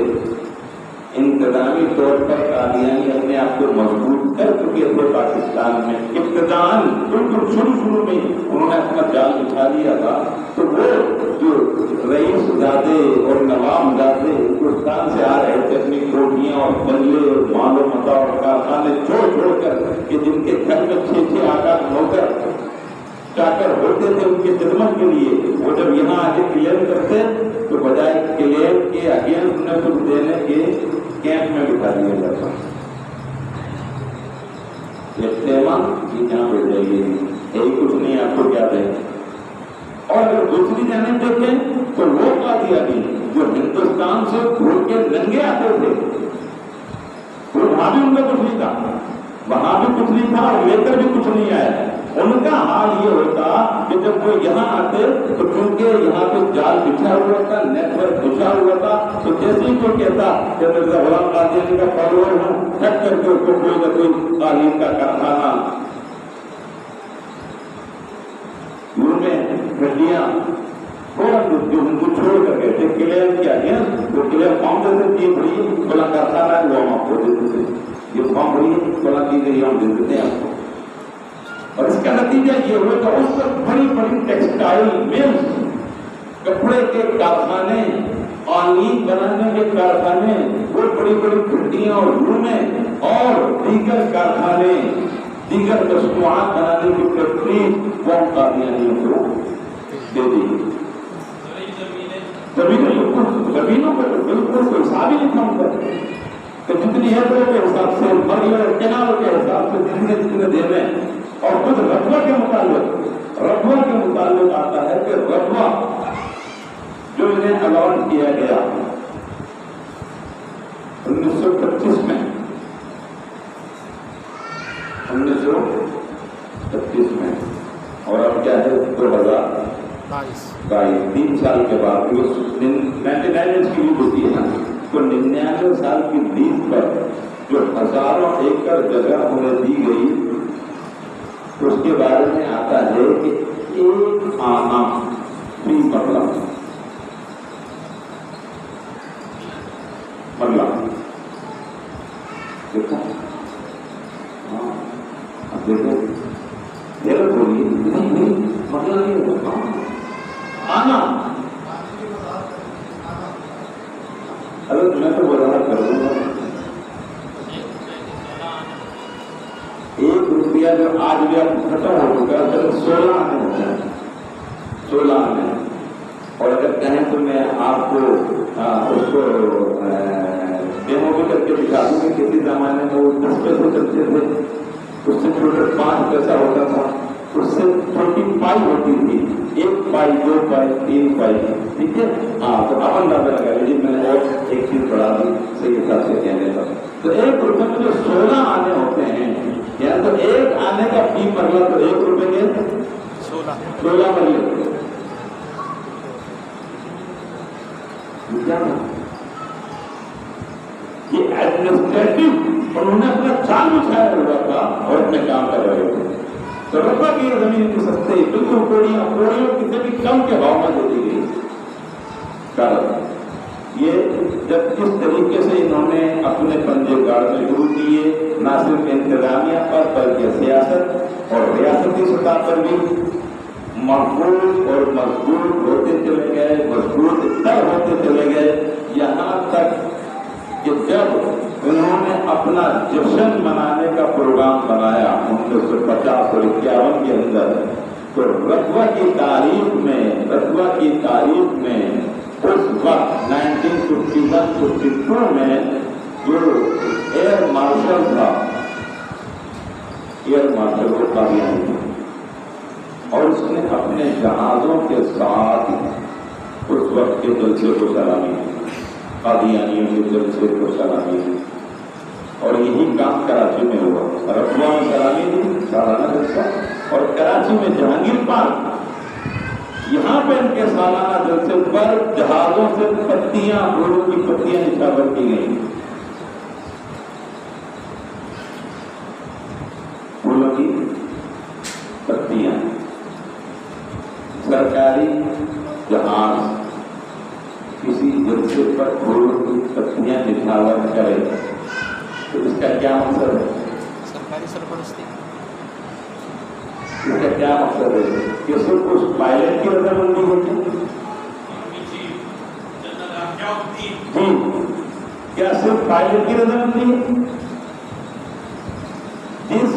انتظامی طور پر قادیانی اپنے آپ کو مضبوط کر چکے تھے پاکستان میں. ابتدان بالکل شروع میں انہوں نے اپنا جال بچھا دیا تھا. تو وہ جو رئیس زادے اور نواب زادے گاڑیاں اور بنگلے اور مال و متا اور کارخانے چھوڑ کر کہ جن کے گھر میں 6 8 نوکر چاکر ہوتے تھے ان کی خدمت کے لیے، وہ جب یہاں آ کے کلیم کرتے تو بجائے کلیم کے اگینسٹ میں کچھ دینے کے کیمپ میں بٹھا دیا جاتا. یہاں پہ جائیے یہی کچھ نہیں، آپ کو کیا دیں. اور اگر دوسری جانب دیکھیں تو وہ قادیانی جو ہندوستان سے گھوڑ کے ننگے آتے تھے، وہاں بھی ان کا کچھ نہیں تھا، وہاں بھی کچھ نہیں تھا اور لے کر بھی کچھ نہیں آیا. ان کا حال یہ ہوتا کہ جب وہ یہاں آتے تو چونکہ یہاں پہ جال بچھا ہوا تھا، نیٹ ورک بچھا ہوا تھا، تو جیسے ہی کوئی کہتا کہ مرزا غلام قادیانی کا فالوور ہوں، ٹھک کر کے اس کو کوئی نہ کوئی تعلیم کا کارخانہ میں ہڈیاں جو ان کو چھوڑ کر گئے تھے کلیم کیا گیا، وہ کلیم فارم دیتے تھے بڑی بلا کارخانہ ہے وہ ہم آپ کو دیتے تھے، یہ فارم بڑی بلا کی گئی ہم دے دیتے ہیں آپ کو. اور اس کا نتیجہ یہ ہوا کہ اس وقت بڑی بڑی ٹیکسٹائل ملز، کپڑے کے کارخانے، قالین بنانے کے کارخانے، وہ بڑی بڑی بھٹیاں اور رومیں اور دیگر کارخانے، دیگر مصنوعات بنانے کی فیکٹری قوم قادیانیوں کو دے دی. زمینوں پر بالکل کوئی حساب ہی نہیں تھا ان کا کہ جتنی ایکڑوں کے حساب سے، مرلے کینال کے حساب سے جتنے دینے. اور خود رقبہ کے متعلق آتا ہے کہ رقبہ جو انہیں الاٹ کیا گیا 1925 میں، 1925 میں، اور اب کیا ہے 2022، 3 سال کے بعد 99 کی لیز ہوتی ہے نا، تو 99 سال کی لیز پر جو ہزاروں ایکڑ جگہ انہیں دی گئی، اس کے بارے میں آتا ہے کہ 1 آنا فی مرلہ دیکھو، ہاں دیکھو حیرت ہوگی، نہیں مرلہ نہیں ہوتا آنا. اگر میں تو وضاحت کر دوں گا، 1 روپیہ جو آج بھی آپ ختم ہو چکا ہے 16 آنے ہوتا ہے، 16 آنے. اور اگر کہیں تو میں آپ کو اس کو ڈیمو بھی کر کے دکھا دوں کہ کسی زمانے میں وہ 10 پیسے چلتے تھے، اس سے چھوٹے 5 پیسہ ہوتا تھا، اس سے چھوٹی پائی ہوتی تھی، 1 پائی 2 پائی 3 پائی، ٹھیک ہے. ہاں تو آپ اندازہ لگا لیجیے، میں نے اور ایک چیز بڑھا دی صحیح حساب سے کہنے کا. تو 1 روپے میں جو 16 آنے ہوتے ہیں، یعنی تو 1 آنے کا فی مرلہ تو 1 روپے کے 16 مرلے. یہ ایڈمنسٹریٹو انہوں نے اپنا چال بچھایا ہوا تھا اور اپنے کام کر رہے تھے. تو رقبہ کی زمین کی سستے بالکل کوڑیوں کسی بھی کم کے بھاؤ میں دے دی گئی. یہ جب اس طریقے سے انہوں نے اپنے پنجے گاڑنے شروع کیے، نہ صرف انتظامیہ پر بلکہ سیاست اور ریاستی سطح پر بھی محفوظ اور مضبوط ہوتے چلے گئے، مضبوط تر ہوتے چلے گئے، یہاں تک کہ جب انہوں نے اپنا جشن منانے کا پروگرام بنایا 1950 اور 51 کے اندر، تو رقبہ کی تاریخ میں اس وقت 1951-52 میں جو ایئر مارشل تھا، ایئر مارشل کو قادیانی تھا، اور اس نے اپنے جہازوں کے ساتھ اس وقت کے جلسے کو سلامی دی، قادیانیوں کے جلسے کو سلامی دی. اور یہی کام کراچی میں ہوا، رقبہ میں سلامی دی سالانہ جلسہ، اور کراچی میں جہانگیر پارک، یہاں پہ ان کے سالانہ جلسے پر جہازوں سے پتیاں، پھولوں کی پتیاں نشاور کی گئی، پھولوں کی پتیاں. سرکاری جہاز کسی جلسے پر پھولوں کی پتیاں نشاور کرے تو اس کا کیا مقصد ہے؟ سرکاری سرپرستی. اس کا کیا مقصد ہے کہ صرف اس پائلٹ کی رضامندی ہوتی ہے؟ جی کیا صرف پائلٹ کی رضامندی ہے؟ جس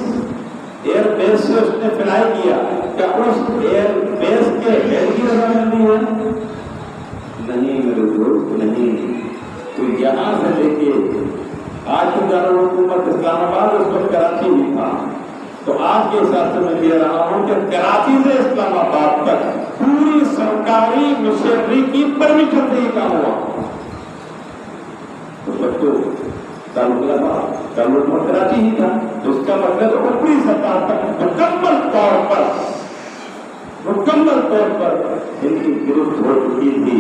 ایئر بیس سے اس نے فلائی کیا کیا اس ایئر بیس کے ہیڈ کی رضامندی ہے؟ نہیں میرے دوست، نہیں۔ تو یہاں سے لے کے آج کی دارالحکومت اسلام آباد اس وقت کراچی ہی تھا، تو آج کے حساب سے میں کہہ رہا ہوں کہ کراچی سے اسلام آباد تک پوری سرکاری مشنری کی پرمیشن سے یہ کام ہوا۔ تو سب تو دارالحکومت کراچی ہی تھا، تو اس کا مطلب اوپری سطح تک مکمل طور پر ان کی گرفت ہو چکی تھی،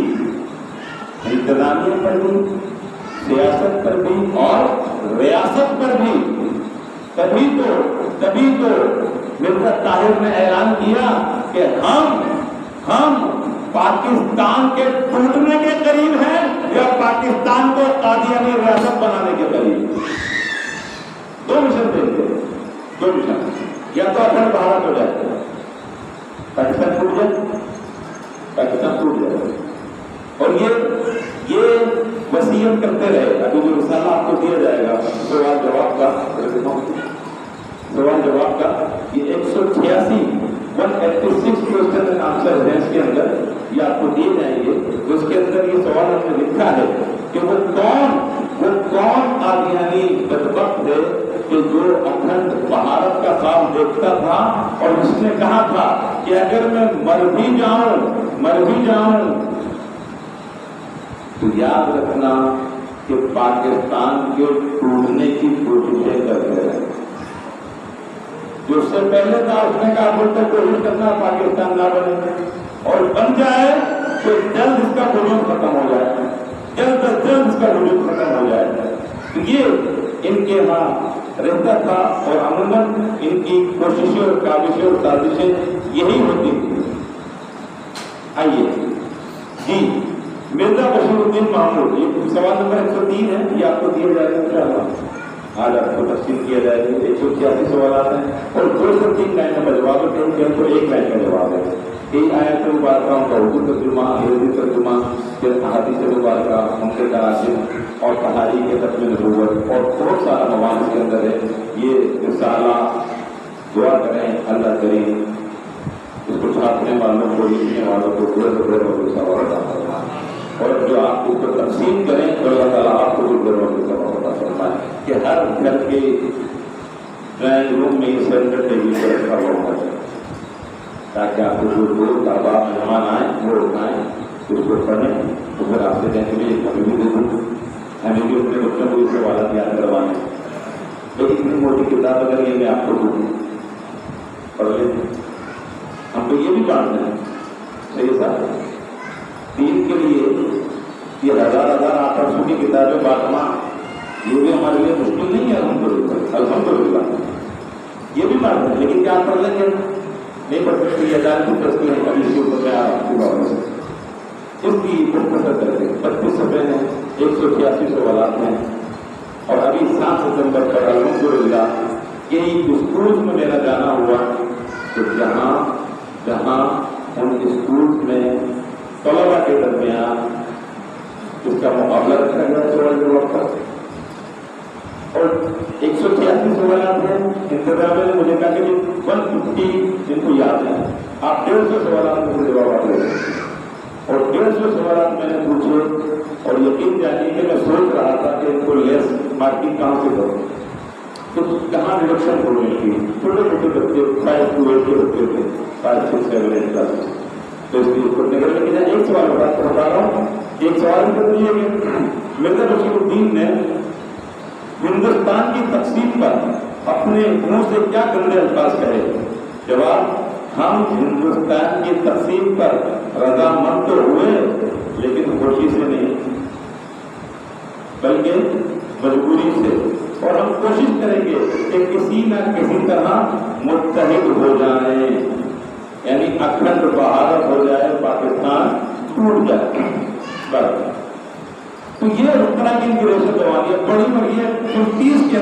انتظامیہ پر بھی، سیاست پر بھی اور ریاست پر بھی۔ تبھی تو مرزا طاہر نے اعلان کیا کہ ہم پاکستان کے ٹوٹنے کے قریب ہیں یا پاکستان کو قادیانی ریاست بنانے کے قریب۔ دو مشن دیکھتے، دو مشن، یا تو اکھنڈ بھارت ہو جائے، پاکستان ٹوٹ جائے، اور یہ وصیت کرتے رہے۔ ابھی جو رسالہ آپ کو دیا جائے گا سوال جواب کا، یہ 186 کوسچن اینڈ آنسر ہیں اس کے اندر، یہ آپ کو دیے جائیں گے۔ تو اس کے اندر یہ سوال ہم نے لکھا ہے کہ وہ کون قادیانی بدبخت ہے کہ جو اکھنڈ بھارت کا خواب دیکھتا تھا اور اس نے کہا تھا کہ اگر میں مر بھی جاؤں تو یاد رکھنا کہ پاکستان کے ٹوٹنے کی کوششیں کرتے رہے۔ جو اس سے پہلے تھا اس نے کہا بول تک کوشش کرنا پاکستان نہ بنے، اور بن جائے تو جلد اس کا وجود ختم ہو جائے، جلد از جلد اس کا وجود ختم ہو جائے۔ تو یہ ان کے ہاں رہتا تھا، اور عموماً ان کی کوششیں اور کاوشیں اور سازشیں یہی ہوتی تھی۔ آئیے جی، مرزا بشیر الدین محمود، یہ سوال نمبر 103 ہے، یہ آپ کو دیا جائے گا انشاءاللہ، آج آپ کو تفصیل کیا جائے گا۔ 186 سوالات ہیں اور 2 سے 3 لائنوں کا جواب ہے، تو 1 لائن کا جواب ہے۔ کئی آیات مبارکہ کا اردو ترجمہ، انگریزی ترجمہ، پھر احادیث مبارکہ، عمدہ تراجم اور تحریک ختم نبوت، اور بہت سارا مواد اس کے اندر ہے۔ یہ رسالہ دعا کریں اللہ کریں اس کو چھاپنے والوں کو، لکھنے والوں کو بڑے سوال عطا فرمائے، اور جو آپ اس کو تقسیم کریں تو اللہ تعالیٰ آپ کو بھی بڑے سوال عطا فرمائے کہ ہر گھر کے ڈرائنگ روم میں یہ سینٹر ٹیبل پر رکھا ہوا ہونا چاہیے، تاکہ آپ کو جو لوگ احباب مہمان آئیں وہ اٹھائیں، اس کو پڑھیں، تو پھر آپ سے کہیں گے ہمیں بھی دے دوں، ہمیں بھی اپنے بچوں کو یہ سوالات یاد کروائیں۔ تو اتنی موٹی کتاب اگر یہ میں آپ کو دوں پڑھ لیں، ہم تو یہ بھی پڑھتے ہیں صحیح صاحب، دین کے لیے یہ 1000-800 کی کتابیں باقاعدہ، یہ بھی ہمارے لیے مشکل نہیں ہے، الحمدللہ یہ بھی پڑھتے ہیں، لیکن کیا پڑھ لیں گے؟ نہیں پڑھ سکتے، یہ جان کی ابھی اس کے اوپر میں آپ کی بات سے اس کی مختصر کرتے 32 صفحے ہیں، 186 سوالات ہیں، اور ابھی 7 ستمبر پر الحمدللہ یہی اسکول میں میرا جانا ہوا، تو جہاں ان اسکول میں طلبا کے درمیان اس کا مقابلہ رکھا گیا سوال جواب کا، اور 186 سوالات ہیں۔ انتظامیہ نے مجھے کہا کہ 150 جن کو یاد ہے آپ 150 سوالات میں سے جواب دے دیں، اور 150 سوالات میں نے پوچھے، اور یقین جانیے کہ میں سوچ رہا تھا کہ ان کو لیس مارکنگ کہاں سے کروں، تو کہاں ریڈکشن ہونے کی، چھوٹے بچے 5 to 8 کے بچے تھے، 5, 6, 7, 8 کلاس، تو اس کی نگر میں کیا ایک سوال بتا رہا ہوں، ایک سوال یہ ہے کہ مرزا بشیر الدین نے ہندوستان کی تقسیم پر اپنے منہ سے کیا گندے الفاظ کہے؟ جواب، ہم ہندوستان کی تقسیم پر رضامند تو ہوئے لیکن خوشی سے نہیں بلکہ مجبوری سے، اور ہم کوشش کریں گے کہ کسی نہ کسی طرح متحد ہو جائیں، یعنی اکھنڈ بھارت ہو جائے، پاکستان ٹوٹ جائے بس۔ تو یہ رکنا کی انگریزی دوانی ہے بڑی، اور یہ 50s کے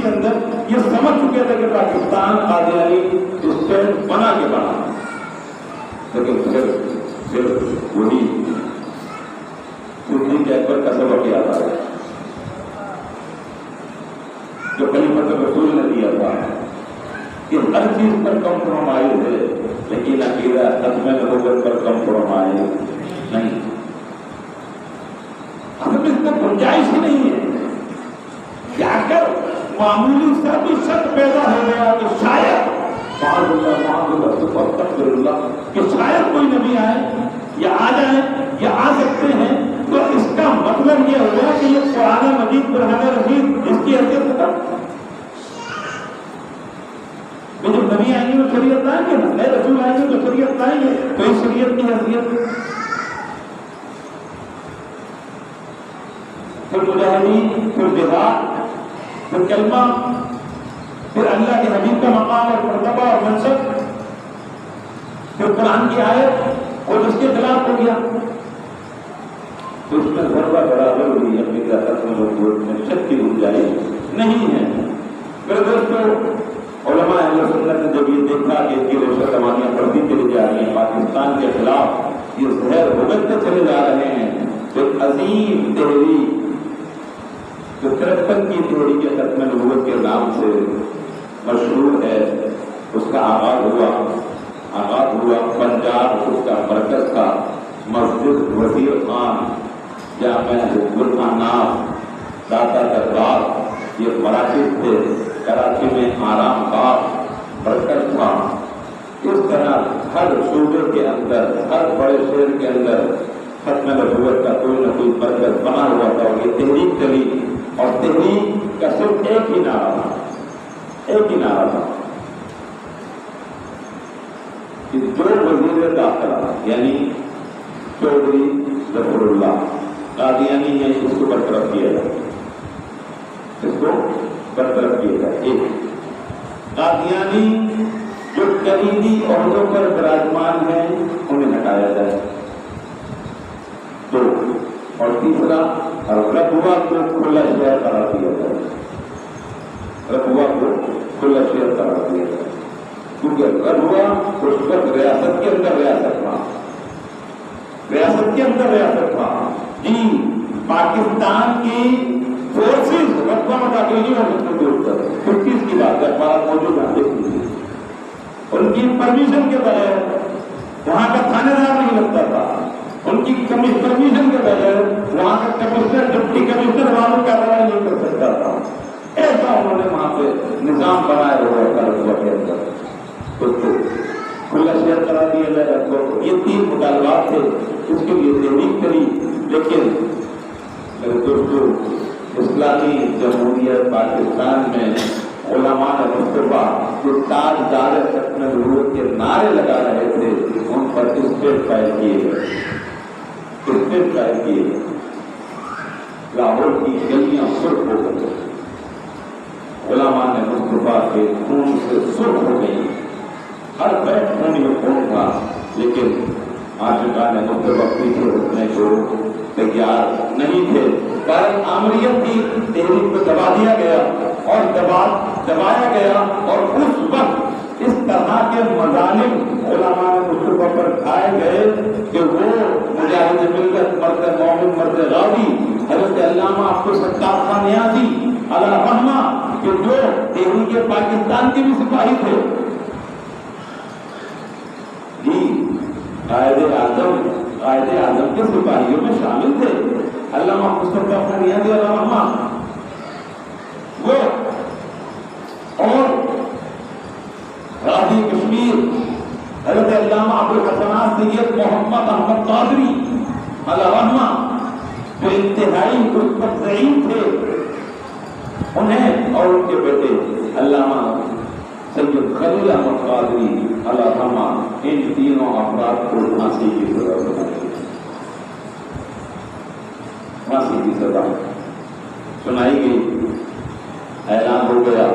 اندر یہ سمجھ چکے تھے کہ پاکستان قادیانی اسٹیٹ بنا کے بنا، لیکن پھر وہی سنی جیپر کا سبق یاد آ گیا، رسول نے دیا تھا کہ ہر چیز پر کمپرومائز ہے، لیکن عقیدہ ختم نبوت پر کمپرومائز نہیں۔ ہمیں اس میں گنجائش ہی نہیں ہے کہ اگر معمولی سا بھی شک پیدا ہو گیا تو شاید کہ شاید کوئی نبی آئے یا آ جائے یا آ سکتے ہیں، تو اس کا مطلب یہ ہوا کہ یہ قرآن مجید برہان رشید اس کی حیثیت ختم۔ جب نبی آئیں گے تو شریعت لائیں گے، نئے رسول آئیں گے تو شریعت لائیں گے، تو اس شریعت کی حیثیت پھر مجاہدین، پھر جہاد، پھر کلمہ، پھر اللہ کے حبیب کا مقام اور مرتبہ اور منصب، پھر قرآن کی آیت اور اس کے خلاف ہو گیا، تو اس میں ذرہ برابر ہوئی عقیدہ ختم نبوت میں شک کی گنجائش نہیں ہے۔ میرے دوستو، علماء اہل سنت نے جب یہ دیکھا کہ ان کی روشن روانیاں بڑھتی چلی جا رہی ہیں، پاکستان کے خلاف یہ زہر بھگتتے چلے جا رہے ہیں، ایک عظیم تحریک جو 53 کی تحریک ختم نبوت کے نام سے مشہور ہے، اس کا آغاز ہوا پنجاب، اس کا مرکز تھا مسجد وزیر خان جامع حزب الانام داتا دربار، یہ مراکز تھے، کراچی میں آرام گاہ مرکز تھا۔ اس طرح ہر صوبے کے اندر، ہر بڑے شہر کے اندر ختم نبوت کا کوئی نہ کوئی مرکز بنا ہوا تھا، اور یہ تحریک چلی، اور تحریک کا صرف ایک ہی نعرہ تھا کہ جو وزیر داخلہ یعنی چودھری ظفر اللہ قادیانی ہے، اس کو برطرف کیا جائے، ایک قادیانی جو کلیدی عہدوں پر براجمان ہیں انہیں ہٹایا جائے، دو، اور تیسرا ربوہ کو کھلا شہر قرار دیا جائے، ربوہ کو کھلا شہر قرار دیا جائے، کیونکہ ربوہ اس وقت ریاست کے اندر ریاست تھا، جی پاکستان کی فورسز ربوہ میں داخل نہیں ہو سکتے تھے، اس پر 25 کی بات ہے، بات موجود ہے، دیکھ لیجیے، ان کی پرمیشن کے بغیر وہاں کا تھانے دار نہیں لگتا تھا، ان کی پرمیشن کے بغیر وہاں کا کمشنر ڈپٹی کمشنر وہاں کارروائی نہیں کر سکتا تھا، ایسا انہوں نے وہاں پہ نظام بنایا ہوا تھا ربوہ کے اندر، تو کھلا شہر کرا دیا جائے ربوہ کو۔ یہ 3 مطالبات تھے، اس کے لیے تحریک کری، لیکن میرے دوستو اسلامی جمہوریت پاکستان میں علماء مصطفیٰ جو تاجدار ختم نبوت کے نعرے لگا رہے تھے، ان پر اسٹیٹ فائل کیے گئے، لاہور کی گلیاں سرخ ہو گئی، علماء مصطفیٰ کے خون سے سرخ ہو گئی، ہر بیٹھ خون میں خون تھا، لیکن عاشقان مصطفیٰ پیچھے ہٹنے کو تیار نہیں تھے، کارن آمریت کی تحریک کو دبا دیا گیا اور دبایا گیا، اور اس وقت اس طرح کے مظالم علماء مصطفیٰ پر کھائے گئے کہ وہ مجاہد ملت، مرد مومن، مرد غازی حضرت علامہ عبدالستار خان نیازی علیہ رحمہ، کہ جو تحریک پاکستان کے بھی سپاہی تھے، جی قائد اعظم کے سپاہیوں میں شامل تھے علامہ مصطفیٰ خان نیازی علیہ رحمہ، وہ اور غازی کشمیر حضرت علامہ ابوالحسنات سید محمد احمد قادری علیہ رحمہ، جو انتہائی مثبت ضعیف تھے، انہیں اور ان کے بیٹے علامہ سید خلیل احمد قادری علیہ رحمہ، ان تینوں افراد کو پھانسی کی سزا سنائی گئی، اعلان ہو گیا۔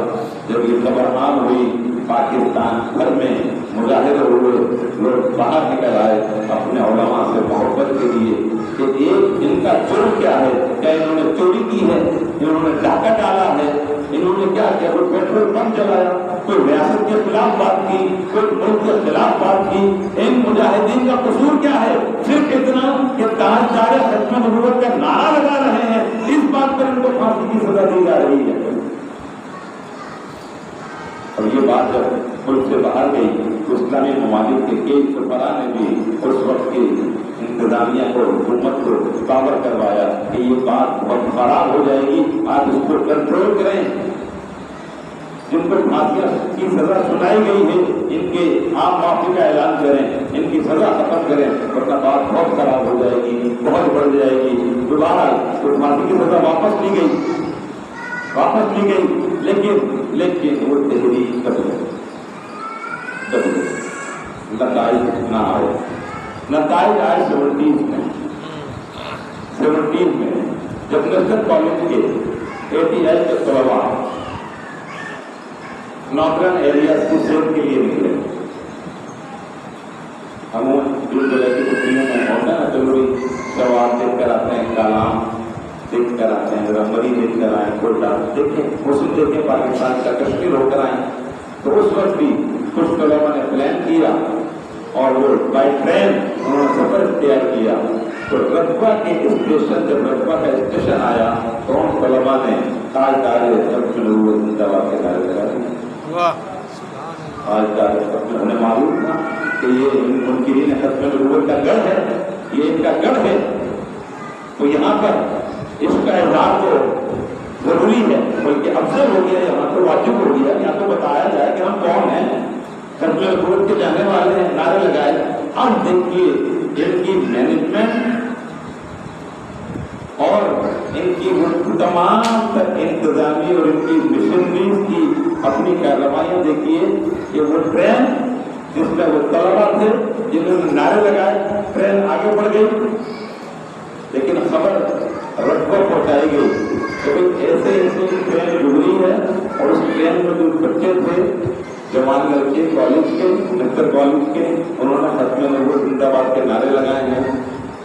جب یہ خبر عام ہوئی، پاکستان بھر میں مظاہرے ہوئے، لوگ باہر نکل آئے اپنے علماء سے محبت کے لیے کہ ایک ان کا جرم کیا ہے، کیا انہوں نے چوری کی ہے، انہوں نے ڈاکہ ڈالا ہے، انہوں نے کیا کیا، کوئی پیٹرول پمپ جلایا، کوئی ریاست کے خلاف بات کی، کوئی ملک کے خلاف بات کی، ان مجاہدین کا قصور کیا ہے؟ صرف اتنا کہ تاجدار ختم نبوت کا نعرہ لگا رہے ہیں، اس بات پر ان کو پھانسی کی سزا دی جا رہی ہے۔ اور یہ بات جب ملک سے باہر گئی تو اسلامی ممالک کے کئی سربراہ نے بھی اس وقت کی انتظامیہ کو حکومت کو پاور کروایا کہ یہ بات بہت خراب ہو جائے گی، آپ اس کو کنٹرول کریں۔ جن کو پھانسی کی سزا سنائی گئی ہے ان کے عام معافی کا اعلان کریں، ان کی سزا ختم کریں، ورنہ بات بہت خراب ہو جائے گی، بہت بڑھ جائے گی۔ دوبارہ تو پھانسی کی سزا واپس لی گئی، لیکن وہ تحریک کب نتائج نہ آئے، نتائج آئے 17 میں جب نیشنل کالج کے 80 کے طلبا نارتھرن ایریاز کی سیل کے لیے نکلے۔ ہم جن جگہ کی چھٹیوں میں ہوتا ہے ضروری جواب دیکھ کر آتے ہیں، کلام دیکھ کر آتے ہیں، رمبری دیکھ کر آئیں، کوٹا دیکھیں، مسلم دیکھیں، پاکستان کا کشمیر ہو کر آئیں۔ تو اس وقت بھی کچھ طلبا نے پلان کیا اور وہ بائی ٹرین انہوں نے سفر اختیار کیا۔ تو رتبہ کے اسٹیشن، جب رتبہ کا اسٹیشن آیا تو ان طلبا نے تاج تاج ختم نبوت زندہ باد کے نعرے لگائے۔ آج تک ہمیں معلوم تھا کہ یہ منکرین ختم نبوت کا گڑھ ہے، یہ ان کا گڑھ ہے۔ تو یہاں پر اس کا اظہار تو ضروری ہے، بلکہ افضل ہو گیا، یہاں تو واجب ہو گیا، یہاں تو بتایا جائے کہ ہم کون ہیں، ختم نبوت کے جانے والے ہیں، نعرے لگائے۔ اب دیکھیے ان کی مینجمنٹ اور ان کی تمام تر انتظامی اور ان کی مشنریز کی اپنی کارروائیاں دیکھیے کہ وہ ٹرین جس میں وہ طلبا تھے جنہوں نے نعرے لگائے، ٹرین آگے بڑھ گئی، لیکن خبر رتبہ پہنچائی گئی کہ ایسے ٹرین گزری ہے اور اس ٹرین میں جو بچے تھے، جوان لڑکے کالج کے، نیشنل کالج کے، انہوں نے ختم نبوت زندہ باد کے نعرے لگائے ہیں۔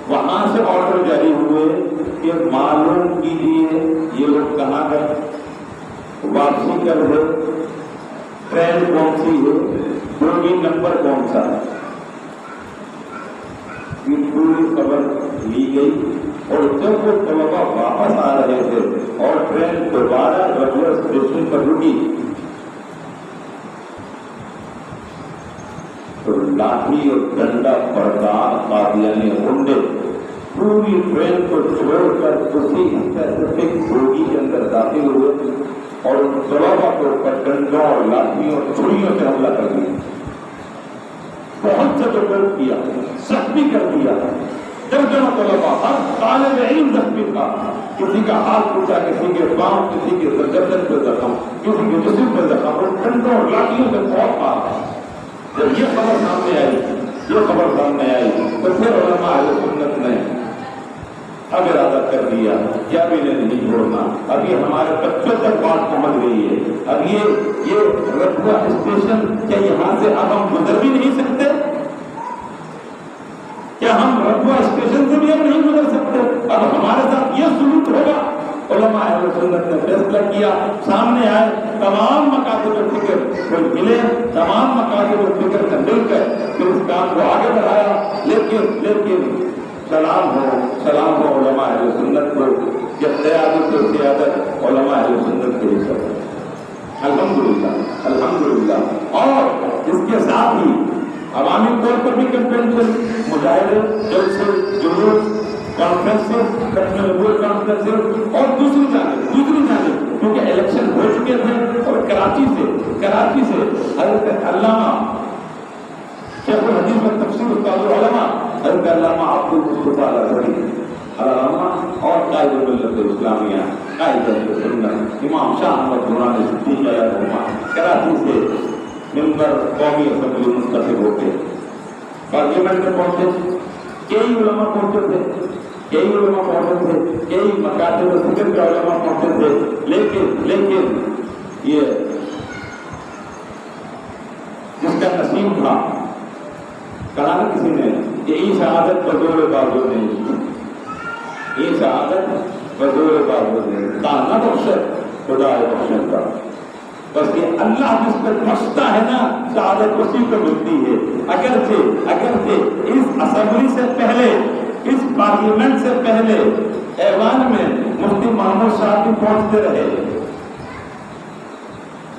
وہاں سے آرڈر جاری ہوئے کہ معلوم کیجیے یہ لوگ کہاں گئے، واپسی کب ہے، ٹرین کون سی ہے، بوگی نمبر کون سا ہے۔ یہ پوری خبر لی گئی اور جب وہ طلبا واپس آ رہے تھے اور ٹرین دوبارہ رتبہ اسٹیشن پر رکی تو لاٹھی اور ڈنڈا بردار قادیانی غنڈے پوری ٹرین کو چھوڑ کر اسی اسپیسیفک بوگی کے اندر داخل ہوئے اور طلبا کے اوپر ڈنڈوں اور لاٹھیوں اور چھریوں سے حملہ کر دیا، بہت زبردست کیا، زخمی کر دیا۔ درجنوں طلبا، ہر طالب علم زخمی تھا، کسی کا ہاتھ ٹوٹا، کسی کے پاؤں، کسی کے گردن پہ زخم، کسی کے جسم پہ زخم، اور ڈنڈوں اور لاٹھیوں سے بہت مارا۔ جب یہ خبر سامنے آئی تو پھر علماء اہل سنت نے اب ارادہ کر دیا کہ اب انہیں نہیں چھوڑنا، اب یہ ہمارے بچوں تک بات پہنچ گئی ہے، اب یہ رتبہ اسٹیشن کیا یہاں سے اب ہم گزر بھی نہیں سکتے، کیا ہم رتبہ اسٹیشن سے بھی اب نہیں گزر سکتے، اب ہمارے ساتھ یہ سلوک ہوگا۔ علماء اہل سنت نے فیصلہ کیا، سامنے آئے تمام مکاتب الفکر کو ملے، تمام مکاتب الفکر سے مل کر پھر اس کام کو آگے بڑھایا، لیکن سلام ہو علماء اہل سنت کو کہ قیادت و سیادت علماء اہل سنت کے حصہ ہے، الحمدللہ۔ اور اس کے ساتھ ہی عوامی طور پر بھی کیمپین چلی، مظاہرے، جلسے، جلوس، کانفرنسز، ختم نبوت کانفرنسز، اور دوسری جانب کیونکہ الیکشن ہو چکے تھے اور کراچی سے حضرت علامہ شیخ الحدیث میں تفسیر استاد العلماء حضرت علامہ عبدالمصطفیٰ الازہری علامہ اور قائد ملت اسلامیہ، قائد اہل سنت امام شاہ احمد درانی صدیق علیہ الرحمہ کراچی سے ممبر قومی اسمبلی منتخب ہو کے پارلیمنٹ میں پہنچے، کئی علماء پہنچے تھے، کئی مکاتب الفکر کے علماء پہنچے تھے، لیکن یہ جس کا نصیب تھا، کہا نا کسی نے کہ یہ شہادت بزور بازو نہیں کی، یہ شہادت بزور بازو نہیں، نہ بخشت خدا ہے بخشت کا، بس یہ اللہ جس پر بخشتا ہے نا شہادت اسی کو ملتی ہے۔ اگرچہ اس اسمبلی سے پہلے، اس پارلیمنٹ سے پہلے ایوان میں مفتی محمود صاحب بھی پہنچتے رہے،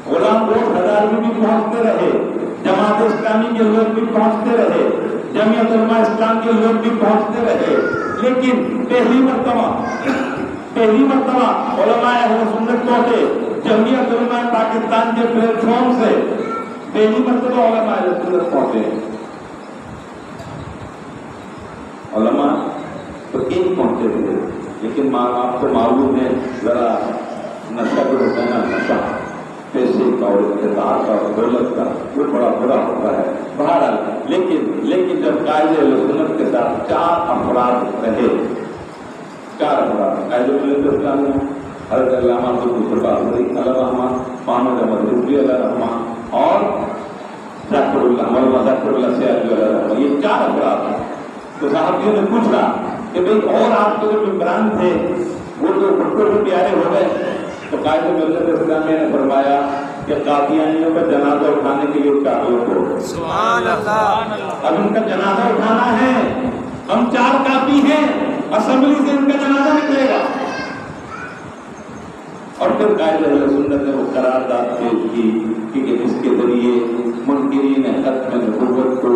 غلام گوش ہزاری نیازی بھی پہنچتے رہے، جماعت اسلامی کے لوگ بھی پہنچتے رہے، جمعیت علماء اسلام کے لوگ بھی پہنچتے رہے، لیکن پہلی مرتبہ علماء اہل سنت پہنچے جمعیت علماء پاکستان کے پلیٹ فارم سے، پہلی مرتبہ علماء اہل سنت پہنچے۔ علماء تو ایک پہنچے تھے، لیکن آپ کو معلوم ہے ذرا نشہ جو ہوتا ہے نا، نشہ پیسے کا اور اقتدار کا اور دولت کا، وہ بڑا برا ہوتا ہے بہرحال۔ لیکن جب قائد اہل سنت کے ساتھ 4 افراد رہے، 4 افراد قائد ملت اسلام میں حضرت علامہ عبدالقادر علیہ الرحمہ، محمد احمد رضوی علیہ الرحمہ اور مولانا ظفر اللہ سیاسی علیہ الرحمہ، یہ 4 افراد ہیں۔ تو صحابیوں نے پوچھا کہ بھئی اور آپ کے جو ممبران تھے وہ تو خود کو بھی پیارے ہو گئے، تو قائد ملت اسلامیہ نے فرمایا کہ قادیانیوں کا جنازہ اٹھانے کے لیے 4 لوگ ہو، سبحان اللہ، اب ان کا جنازہ اٹھانا ہے، ہم 4 کافی ہیں، اسمبلی سے ان کا جنازہ نکلے گا۔ اور پھر قائد اہل سنت نے وہ قرارداد پیش کی کہ اس کے ذریعے منکرین ختم نبوت کو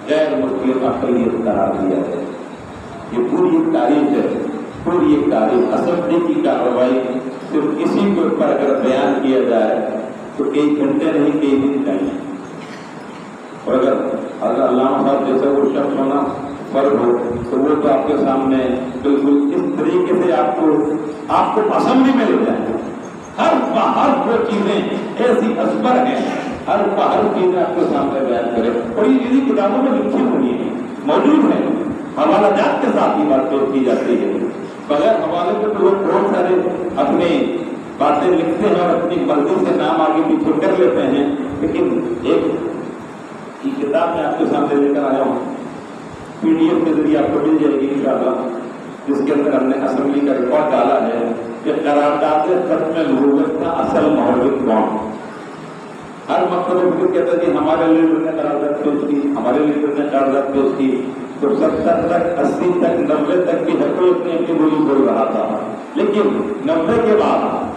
غیر مسلم اقلیت قرار دیا ہے۔ یہ پوری ایک تاریخ ہے، پوری ایک تاریخ۔ اسمبلی کی کارروائی صرف کسی کے اوپر اگر بیان کیا جائے تو کئی گھنٹے نہیں، کئی دن چاہیے، اور اگر علامہ صاحب جیسا وہ شخص ہونا فرض ہو تو وہ تو آپ کے سامنے بالکل اس طریقے سے آپ کو اسمبلی میں لے جائیں، ہر وہ چیزیں ایسی اصبر ہیں، ہر چیزیں آپ کے سامنے بیان کرے، اور یہ چیزیں کتابوں میں لکھی ہوئی ہیں، موجود ہیں، حوالہ جات کے ساتھ یہ بات پیش کی جاتی ہے۔ بغیر حوالے کے تو لوگ بہت سارے اپنی باتیں لکھتے ہیں اور اپنی مرضی سے نام آگے پیچھے کر لیتے ہیں، لیکن ایک کتاب میں آپ کے سامنے لے کر آیا ہوں، PDF کے ذریعے آپ کو مل جائے گی انشاءاللہ، جس کے اندر ہم نے اسمبلی کا ریکارڈ ڈالا ہے کہ قرارداد ختم نبوت کا اصل محرک کون۔ ہر مقصد پھر کہتا ہے کہ ہمارے لیڈر نے قرارداد پیش کی، ہمارے لیڈر نے قرارداد پیش کی، تو 70 تک 80 تک 90 تک بھی ہر کوئی اپنی بولی بول رہا تھا، لیکن 90 کے بعد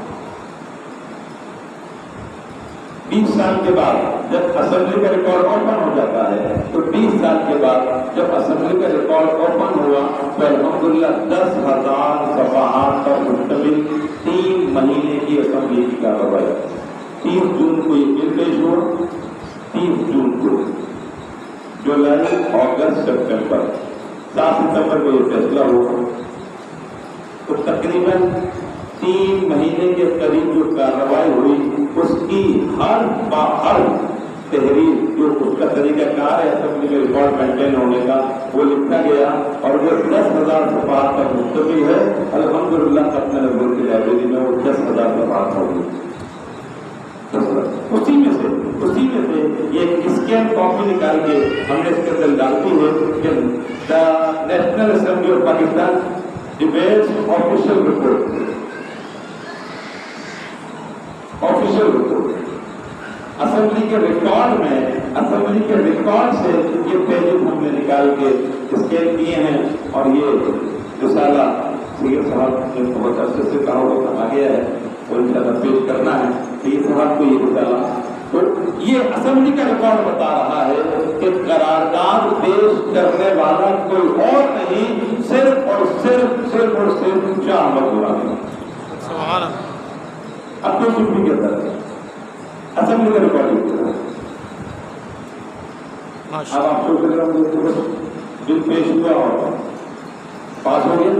20 سال کے بعد جب اسمبلی کا ریکارڈ اوپن ہو جاتا ہے تو 20 سال کے بعد جب اسمبلی کا ریکارڈ اوپن ہوا تو الحمدللہ 10,000 صفحات پر مشتمل 3 مہینے کی اسمبلی کی کارروائی۔ 30 جون کو یہ بل پیش ہوا، 30 جون کو، جولائی، اگست، سپتمبر، 7 ستمبر کو یہ فیصلہ ہوا، تو تقریباً 3 مہینے کے قریب جو کارروائی ہوئی اس کی ہر تحریر جو اس کا طریقہ کار ہے اسمبلی میں ریکارڈ مینٹین ہونے کا وہ لکھا گیا، اور وہ 10,000 صفحات پر مشتمل ہے۔ الحمدللہ اپنے نبوت کی لائبریری میں وہ 10,000 صفحات ہوگی۔ اسی میں سے ایک اسکین کاپی نکال کے ہم نے اس کے اندر ڈالتی ہے کہ the National Assembly of Pakistan debates official report, assembly کے ریکارڈ میں، اسمبلی کے ریکارڈ سے یہ پیجز ہم نے نکال کے اسکین کیے ہیں، اور یہ رسالہ سید صاحب نے بہت عرصے سے کہا ہوتا آ گیا ہے اور انشاءاللہ پیش کرنا ہے سید صاحب کو یہ رسالہ۔ تو یہ اسمبلی کا ریکارڈ بتا رہا ہے کہ قرارداد پیش کرنے والا کوئی اور نہیں، صرف اور صرف شاہ احمد درانی۔ سبحان اللہ۔ اب تو سن بھی کہتا ہے اسمبلی کا ریکارڈ، اب آپ سوچ رہے ہوں بل پیش ہوا اور پاس ہو گیا،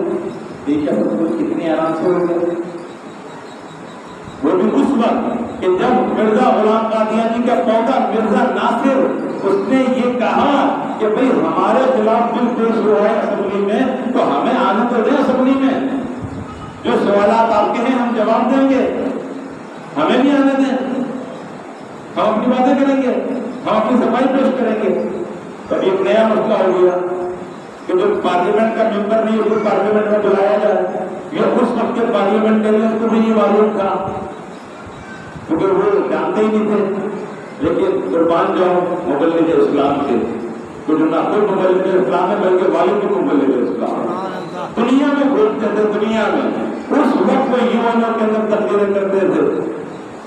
دیکھا سب کچھ کتنی آرام سے ہو گیا، وہ بھی اس وقت کہ جب مرزا غلام قادیانی کا پودا مرزا ناصر اس نے یہ کہا کہ بھئی ہمارے خلاف بل پیش ہوا ہے اسمبلی میں تو ہمیں آنے تو دیں اسمبلی میں، جو سوالات آپ کے ہیں ہم جواب دیں گے، ہمیں بھی آنے دیں، ہم اپنی باتیں کریں گے، ہم اپنی صفائی پیش کریں گے۔ تو ایک نیا مسئلہ ہو گیا کہ جو پارلیمنٹ کا ممبر نہیں اس کو پارلیمنٹ میں بلایا جائے، یہ اس وقت کے پارلیمنٹیرین کو بھی یہ معلوم تھا کیونکہ وہ جانتے ہی نہیں تھے، لیکن قربان جاؤ مبلغ اسلام کے، تو جو نہ خود مبلغ اسلام ہے بلکہ والد بھی مبلغ اسلام، دنیا میں گھومتے تھے، دنیا میں اس وقت وہ یونوں کے اندر تقریریں کرتے تھے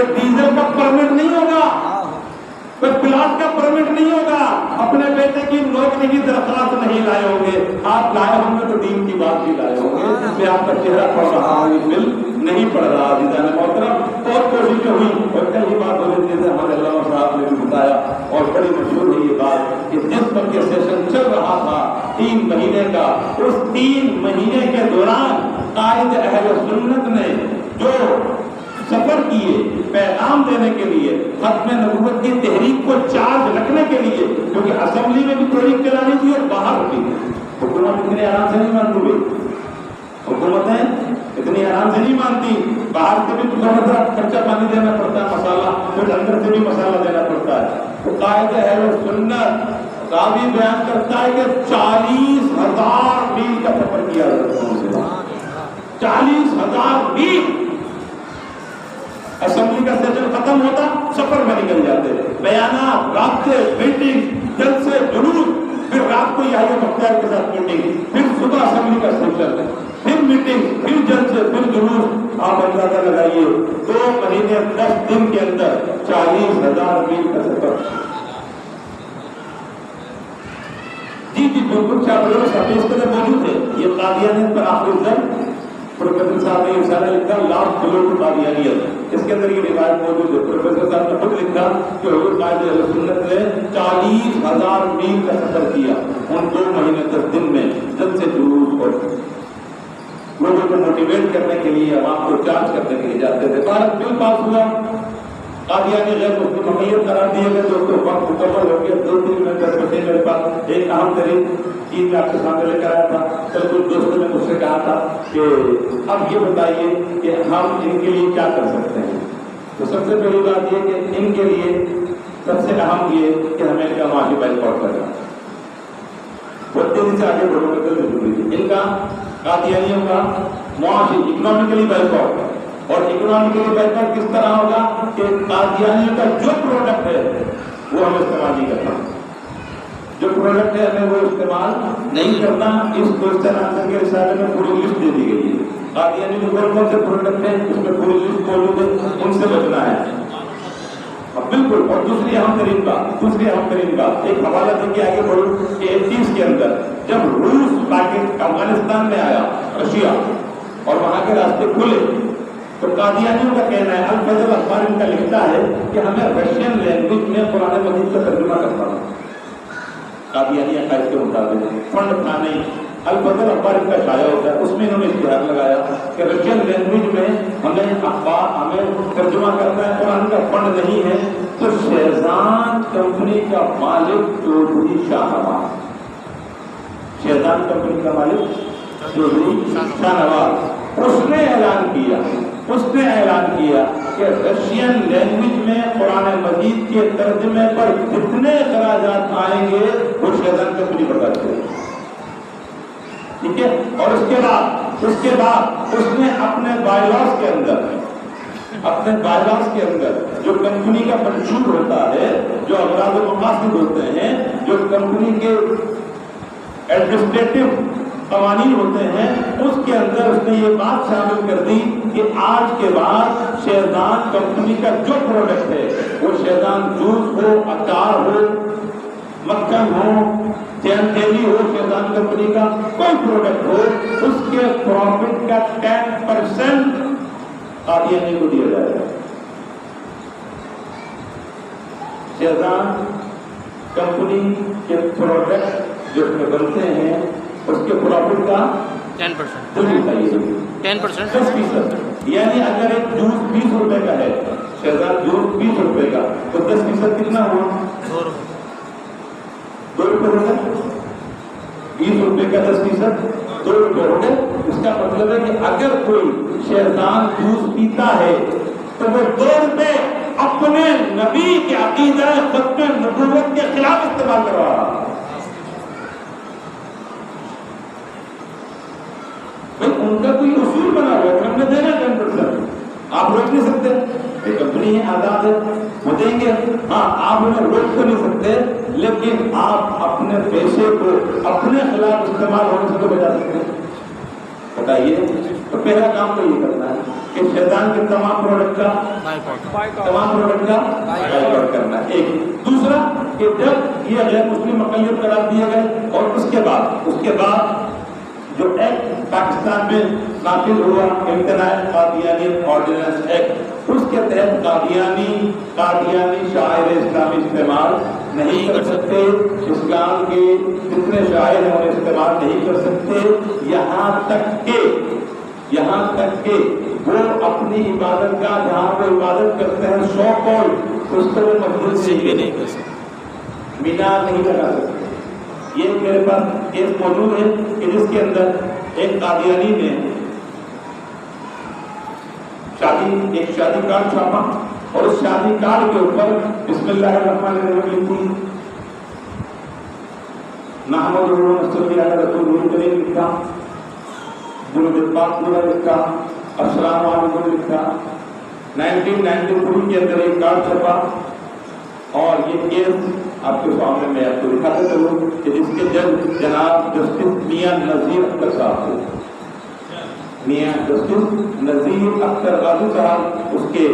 کوئی ڈیزل کا پرمٹ نہیں ہوگا، کوئی پلاٹ کا پرمٹ نہیں ہوگا، اپنے بیٹے کی نوکری کی درخواست نہیں لائے ہوں گے، آپ لائے ہوں گے تو دین کی بات بھی لائے ہوں گے۔ میں آپ کا چہرہ پڑھ رہا ہوں، بل نہیں پڑھ رہا۔ عزیزان محترم، بہت کوشش ہوئی اور کل ہی بات ہو رہی تھی، ہمارے علامہ صاحب نے بھی بتایا اور بڑی مشہور ہے یہ بات کہ جس وقت یہ سیشن چل رہا تھا 3 مہینے کا، اس 3 مہینے کے دوران قائد اہل سنت نے جو سفر کیے پیغام دینے کے لیے، ختم نبوت کی تحریک کو چارج رکھنے کے لیے، کیونکہ اسمبلی میں بھی تحریک چلانی تھی اور باہر بھی۔ حکومت اتنے آرام سے نہیں مانتی ہوئی، حکومتیں اتنی آرام سے نہیں مانتی، باہر سے بھی تھوڑا سا خرچہ پانی دینا پڑتا ہے، مسالہ پھر اندر سے بھی مسالہ دینا پڑتا ہے۔ تو قائد اہل سنت راوی بیان کرتا ہے کہ 40,000 میل کا سفر کیا، 40,000 میل۔ اسمبلی کا سیشن ختم ہوتا، سفر میں نکل جاتے، بیانات، رابطے، میٹنگ، جلسے، جلوس، پھر رات کو یحییٰ مختار کے ساتھ میٹنگ، پھر صبح اسمبلی کا سیشن، پھر میٹنگ، پھر جلسے، پھر جلوس۔ آپ اندازہ لگائیے 2 مہینے 10 دن کے اندر 40,000 میل کا سفر۔ جی بالکل صاحب اس کے موجود ہے، یہ قادیانیت پر آخری ضرب پروفیسر صاحب نے رسالہ لکھا لاکھ کلو کی قادیانیت، اس کے اندر یہ روایت موجود ہے۔ پروفیسر صاحب نے خود لکھا کہ حضور قائد اہل سنت نے 40,000 میل کا سفر کیا ان 2 مہینے 10 دن میں، جب سے جلوس اور لوگوں کو موٹیویٹ کرنے کے لیے، عوام کو چارج کرنے کے لیے جاتے تھے۔ بھارت بل پاس ہوا، قادیانی غیر مسلم مقید قرار دیے گئے، دوستوں وقت مکمل ہو گیا۔ 2-3 منٹ تک بچے میرے پاس ایک اہم ترین چیز میں آپ کے سامنے لے کر آیا تھا۔ کل کچھ دوستوں نے مجھ سے کہا تھا کہ اب یہ بتائیے کہ ہم ان کے لیے کیا کر سکتے ہیں۔ تو سب سے پہلی بات یہ کہ ان کے لیے سب سے اہم یہ کہ ہمیں ان کا معاشی بائیکاٹ کرنا، بہت تیزی سے آگے بڑھنے کے ضروری ہے۔ ان کا قادیانیوں کا معاشی اکنامکلی بائیکاٹ، اور اکنامکلی بائیکاٹ کس طرح ہوگا کہ قادیانیوں کا جو پروڈکٹ ہے وہ ہمیں استعمال نہیں کرنا، جو پروڈکٹ ہے ہمیں وہ استعمال نہیں کرنا۔ اس کوشچن آنسر کے رسالے میں پوری لسٹ دے دی گئی ہے، قادیانی میں کون سے پروڈکٹ ہیں اس میں پوری لسٹ موجود ہے، ان سے بچنا ہے بالکل۔ اور دوسری اہم ترین بات ایک حوالہ دے کے آگے بڑھوں کہ 31 کے اندر جب روس افغانستان میں آیا، رشیا، اور وہاں کے راستے کھلے، تو قادیانیوں کا کہنا ہے، الفضل اخبار ان کا لکھتا ہے کہ ہمیں رشین لینگویج میں قرآن مجید کا ترجمہ کرنا تھا۔ قادیانی عقائد کے مطابق فنڈ تھا نہیں، الفضل اخبار ان کا شائع ہوتا ہے، اس میں انہوں نے اشتہار لگایا کہ رشین لینگویج میں ہمیں اخبار ہمیں ترجمہ کرنا ہے، قرآن کا فنڈ نہیں ہے۔ تو شہزان کمپنی کا مالک چودھری شاہ نواز، شہزان کمپنی کا مالک چودھری شاہ نواز، اس نے اعلان کیا کہ رشین لینگویج میں قرآن مجید کے ترجمے پر جتنے اخراجات آئیں گے وہ شہزان کمپنی برداشت کرے گی، ٹھیک ہے۔ اور اس کے بعد اس نے اپنے بائی لاس کے اندر جو کمپنی کا منشور ہوتا ہے، جو اغراض و مقاصد ہوتے ہیں، جو کمپنی کے ایڈمنسٹریٹو قوانین ہوتے ہیں، اس کے اندر اس نے یہ بات شامل کر دی کہ آج کے بعد شہزان کمپنی کا جو پروڈکٹ ہے، وہ شہزان جوس ہو، اچار ہو، مکھن ہو، چین تیلی ہو، شہزان کمپنی کا کوئی پروڈکٹ ہو، اس کے پروفٹ کا 10% قادیانی کو دیا جائے گا۔ شہزان کمپنی کے پروڈکٹ جو اس میں بنتے ہیں اس کے پروفٹ کا 10%، یعنی اگر ایک جوس 20 روپے کا ہے، شہزان جوس 20 روپے کا، تو 10% کتنا ہوا؟ 2 روپے ہو گئے، 20 روپے کا 10% 2 روپے ہو گئے۔ اس کا مطلب ہے کہ اگر کوئی شہزان جوس پیتا ہے تو وہ 2 روپے اپنے نبی کے عقیدہ ختم نبوت کے خلاف استعمال کر رہا ہے۔ ان کا کوئی اصول بنا ہوا ہے، ہم نے دینا 10%، آپ روک نہیں سکتے، یہ کمپنی ہے، آزاد ہے، وہ دیں گے، ہاں آپ انہیں روک تو نہیں سکتے، لیکن آپ اپنے پیسے کو اپنے خلاف استعمال ہونے سے تو بچا سکتے ہیں۔ بتائیے. تو پہلا کام تو یہ کرنا ہے کہ شیطان کے تمام پروڈکٹ کا بائیکاٹ کرنا ہے. ایک دوسرا کہ جب یہ غیر مسلم مقید قرار دیے گئے اور اس کے بعد جو ایکٹ پاکستان میں نافذ ہوا امتناع قادیانی آرڈیننس ایکٹ، اس کے تحت قادیانی شاعر اسلامی استعمال نہیں کر سکتے. اسلام کے جتنے شاعر ہیں انہیں استعمال نہیں کر سکتے، یہاں تک کہ وہ اپنی عبادت کا جہاں وہ عبادت کرتے ہیں سو کال اس کو وہ مسجد سے بھی نہیں کر سکتے، مینار نہیں لگا سکتے. یہ میرے پاس کیس موجود ہے کہ جس کے اندر ایک قادیانی نے ایک شادی کارڈ چھاپا اور اس شادی کارڈ کے اوپر بسم اللہ الرحمن الرحیم لکھی، نحمدہ و نصلی علی رسولہ الکریم لکھا، درود پاک پورا لکھا، السلام علیکم لکھا. 1993 کے اندر ایک کارڈ چھپا اور یہ کیس آپ کے سامنے میں آپ کو دکھاتے چلوں کہ جس کے جج جناب جسٹس میاں نذیر اختر صاحب تھے. میاں جسٹس نذیر اختر غازی صاحب اس کے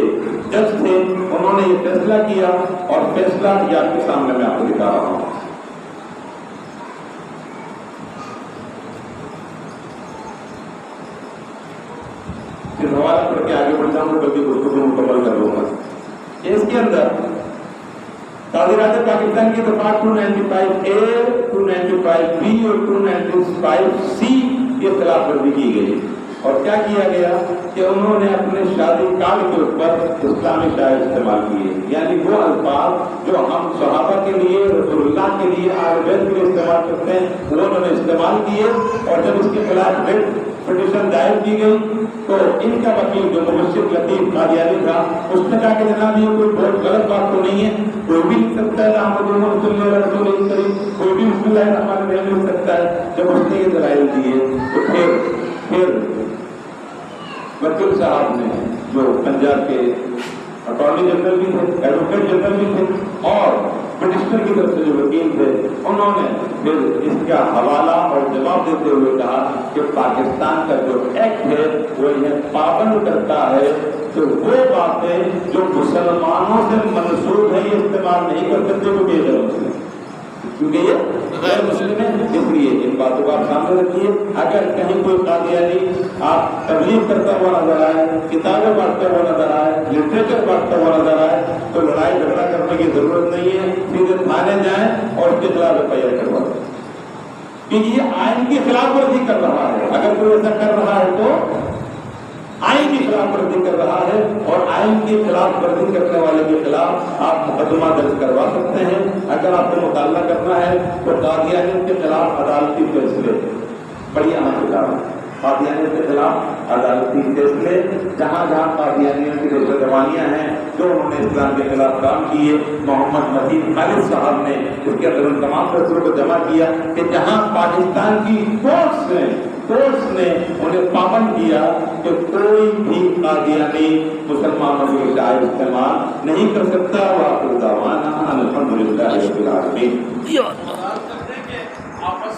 جج تھے. انہوں نے یہ فیصلہ کیا اور فیصلہ یہ آپ کے سامنے میں آپ کو دکھا رہا ہوں. پھر حوالہ پڑھ کے آگے بڑھ جاؤں گا بلکہ گفتگو مکمل کر لوں گا. اس کے اندر قاضی راجہ پاکستان کی دفعہ 295A 295B اور 295C کی خلاف ورزی کی گئی. اور کیا کیا گیا کہ انہوں نے اپنے شادی کارڈ کے اوپر اسلامی شاعر استعمال کیے، یعنی وہ الفاظ جو ہم صحابہ کے لیے رسول اللہ کے لیے آل بیت کے لیے استعمال کرتے ہیں وہ انہوں نے استعمال کیے. اور جب اس کے خلاف پٹیشن دائر کی گئی تو ان کا وکیل جو مبشر لطیف قادیانی تھا اس نے کہا کہ جناب یہ کوئی بہت غلط بات تو نہیں ہے، کوئی بھی لکھ سکتا ہے نحمدہ و نصلی علی رسولہ الکریم، کوئی بھی بسم اللہ الرحمن الرحیم لکھ سکتا ہے. جب اس نے یہ دلائل دیے تو پھر وکیل صاحب نے جو پنجاب کے اٹارنی جنرل بھی تھے، ایڈوکیٹ جنرل بھی تھے اور پٹیشنر کی طرف سے جو وکیل تھے، انہوں نے پھر اس کا حوالہ اور جواب دیتے ہوئے کہا کہ پاکستان کا جو ایکٹ ہے وہ انہیں پابند کرتا ہے کہ وہ باتیں جو مسلمانوں سے منسوب ہے یہ استعمال نہیں کر سکتے کیونکہ یہ غیر مسلم ہے. اس لیے ان باتوں کو آپ سامنے رکھیے. اگر کہیں کوئی قادیانی آپ تبلیغ کرتا ہوا نظر آئے، کتابیں بانٹتا ہوا نظر آئے، لٹریچر بانٹتا ہوا نظر آئے تو لڑائی جھگڑا کرنے کی ضرورت نہیں ہے، سیدھے تھانے جائیں اور اس کے خلاف FIR کروائیں کیونکہ یہ آئین کی خلاف ورزی کر رہا ہے. اگر کوئی ایسا کر رہا ہے تو آئین کی خلاف ورزی کر رہا ہے اور آئین کی خلاف ورزی کرنے والے کے خلاف آپ مقدمہ درج کروا سکتے ہیں. اگر آپ کو مطالعہ کرنا ہے تو قادیانی کے خلاف عدالتی فیصلے بڑی اہم کتاب ہے. قادیانی کے خلاف عدالتی فیصلے جہاں قادیانیوں کی روانیاں ہیں جو انہوں نے اسلام کے خلاف کام کیے، محمد مزید خالد صاحب نے اس کے اندر ان تمام فیصلوں کو جمع کیا کہ جہاں پاکستان کی کورٹس نے انہیں پابند کیا کہ کوئی بھی قادیانی مسلمانوں کے شاعر استعمال نہیں کر سکتا. وآخر دعوانا الحمدللہ رب العالمین.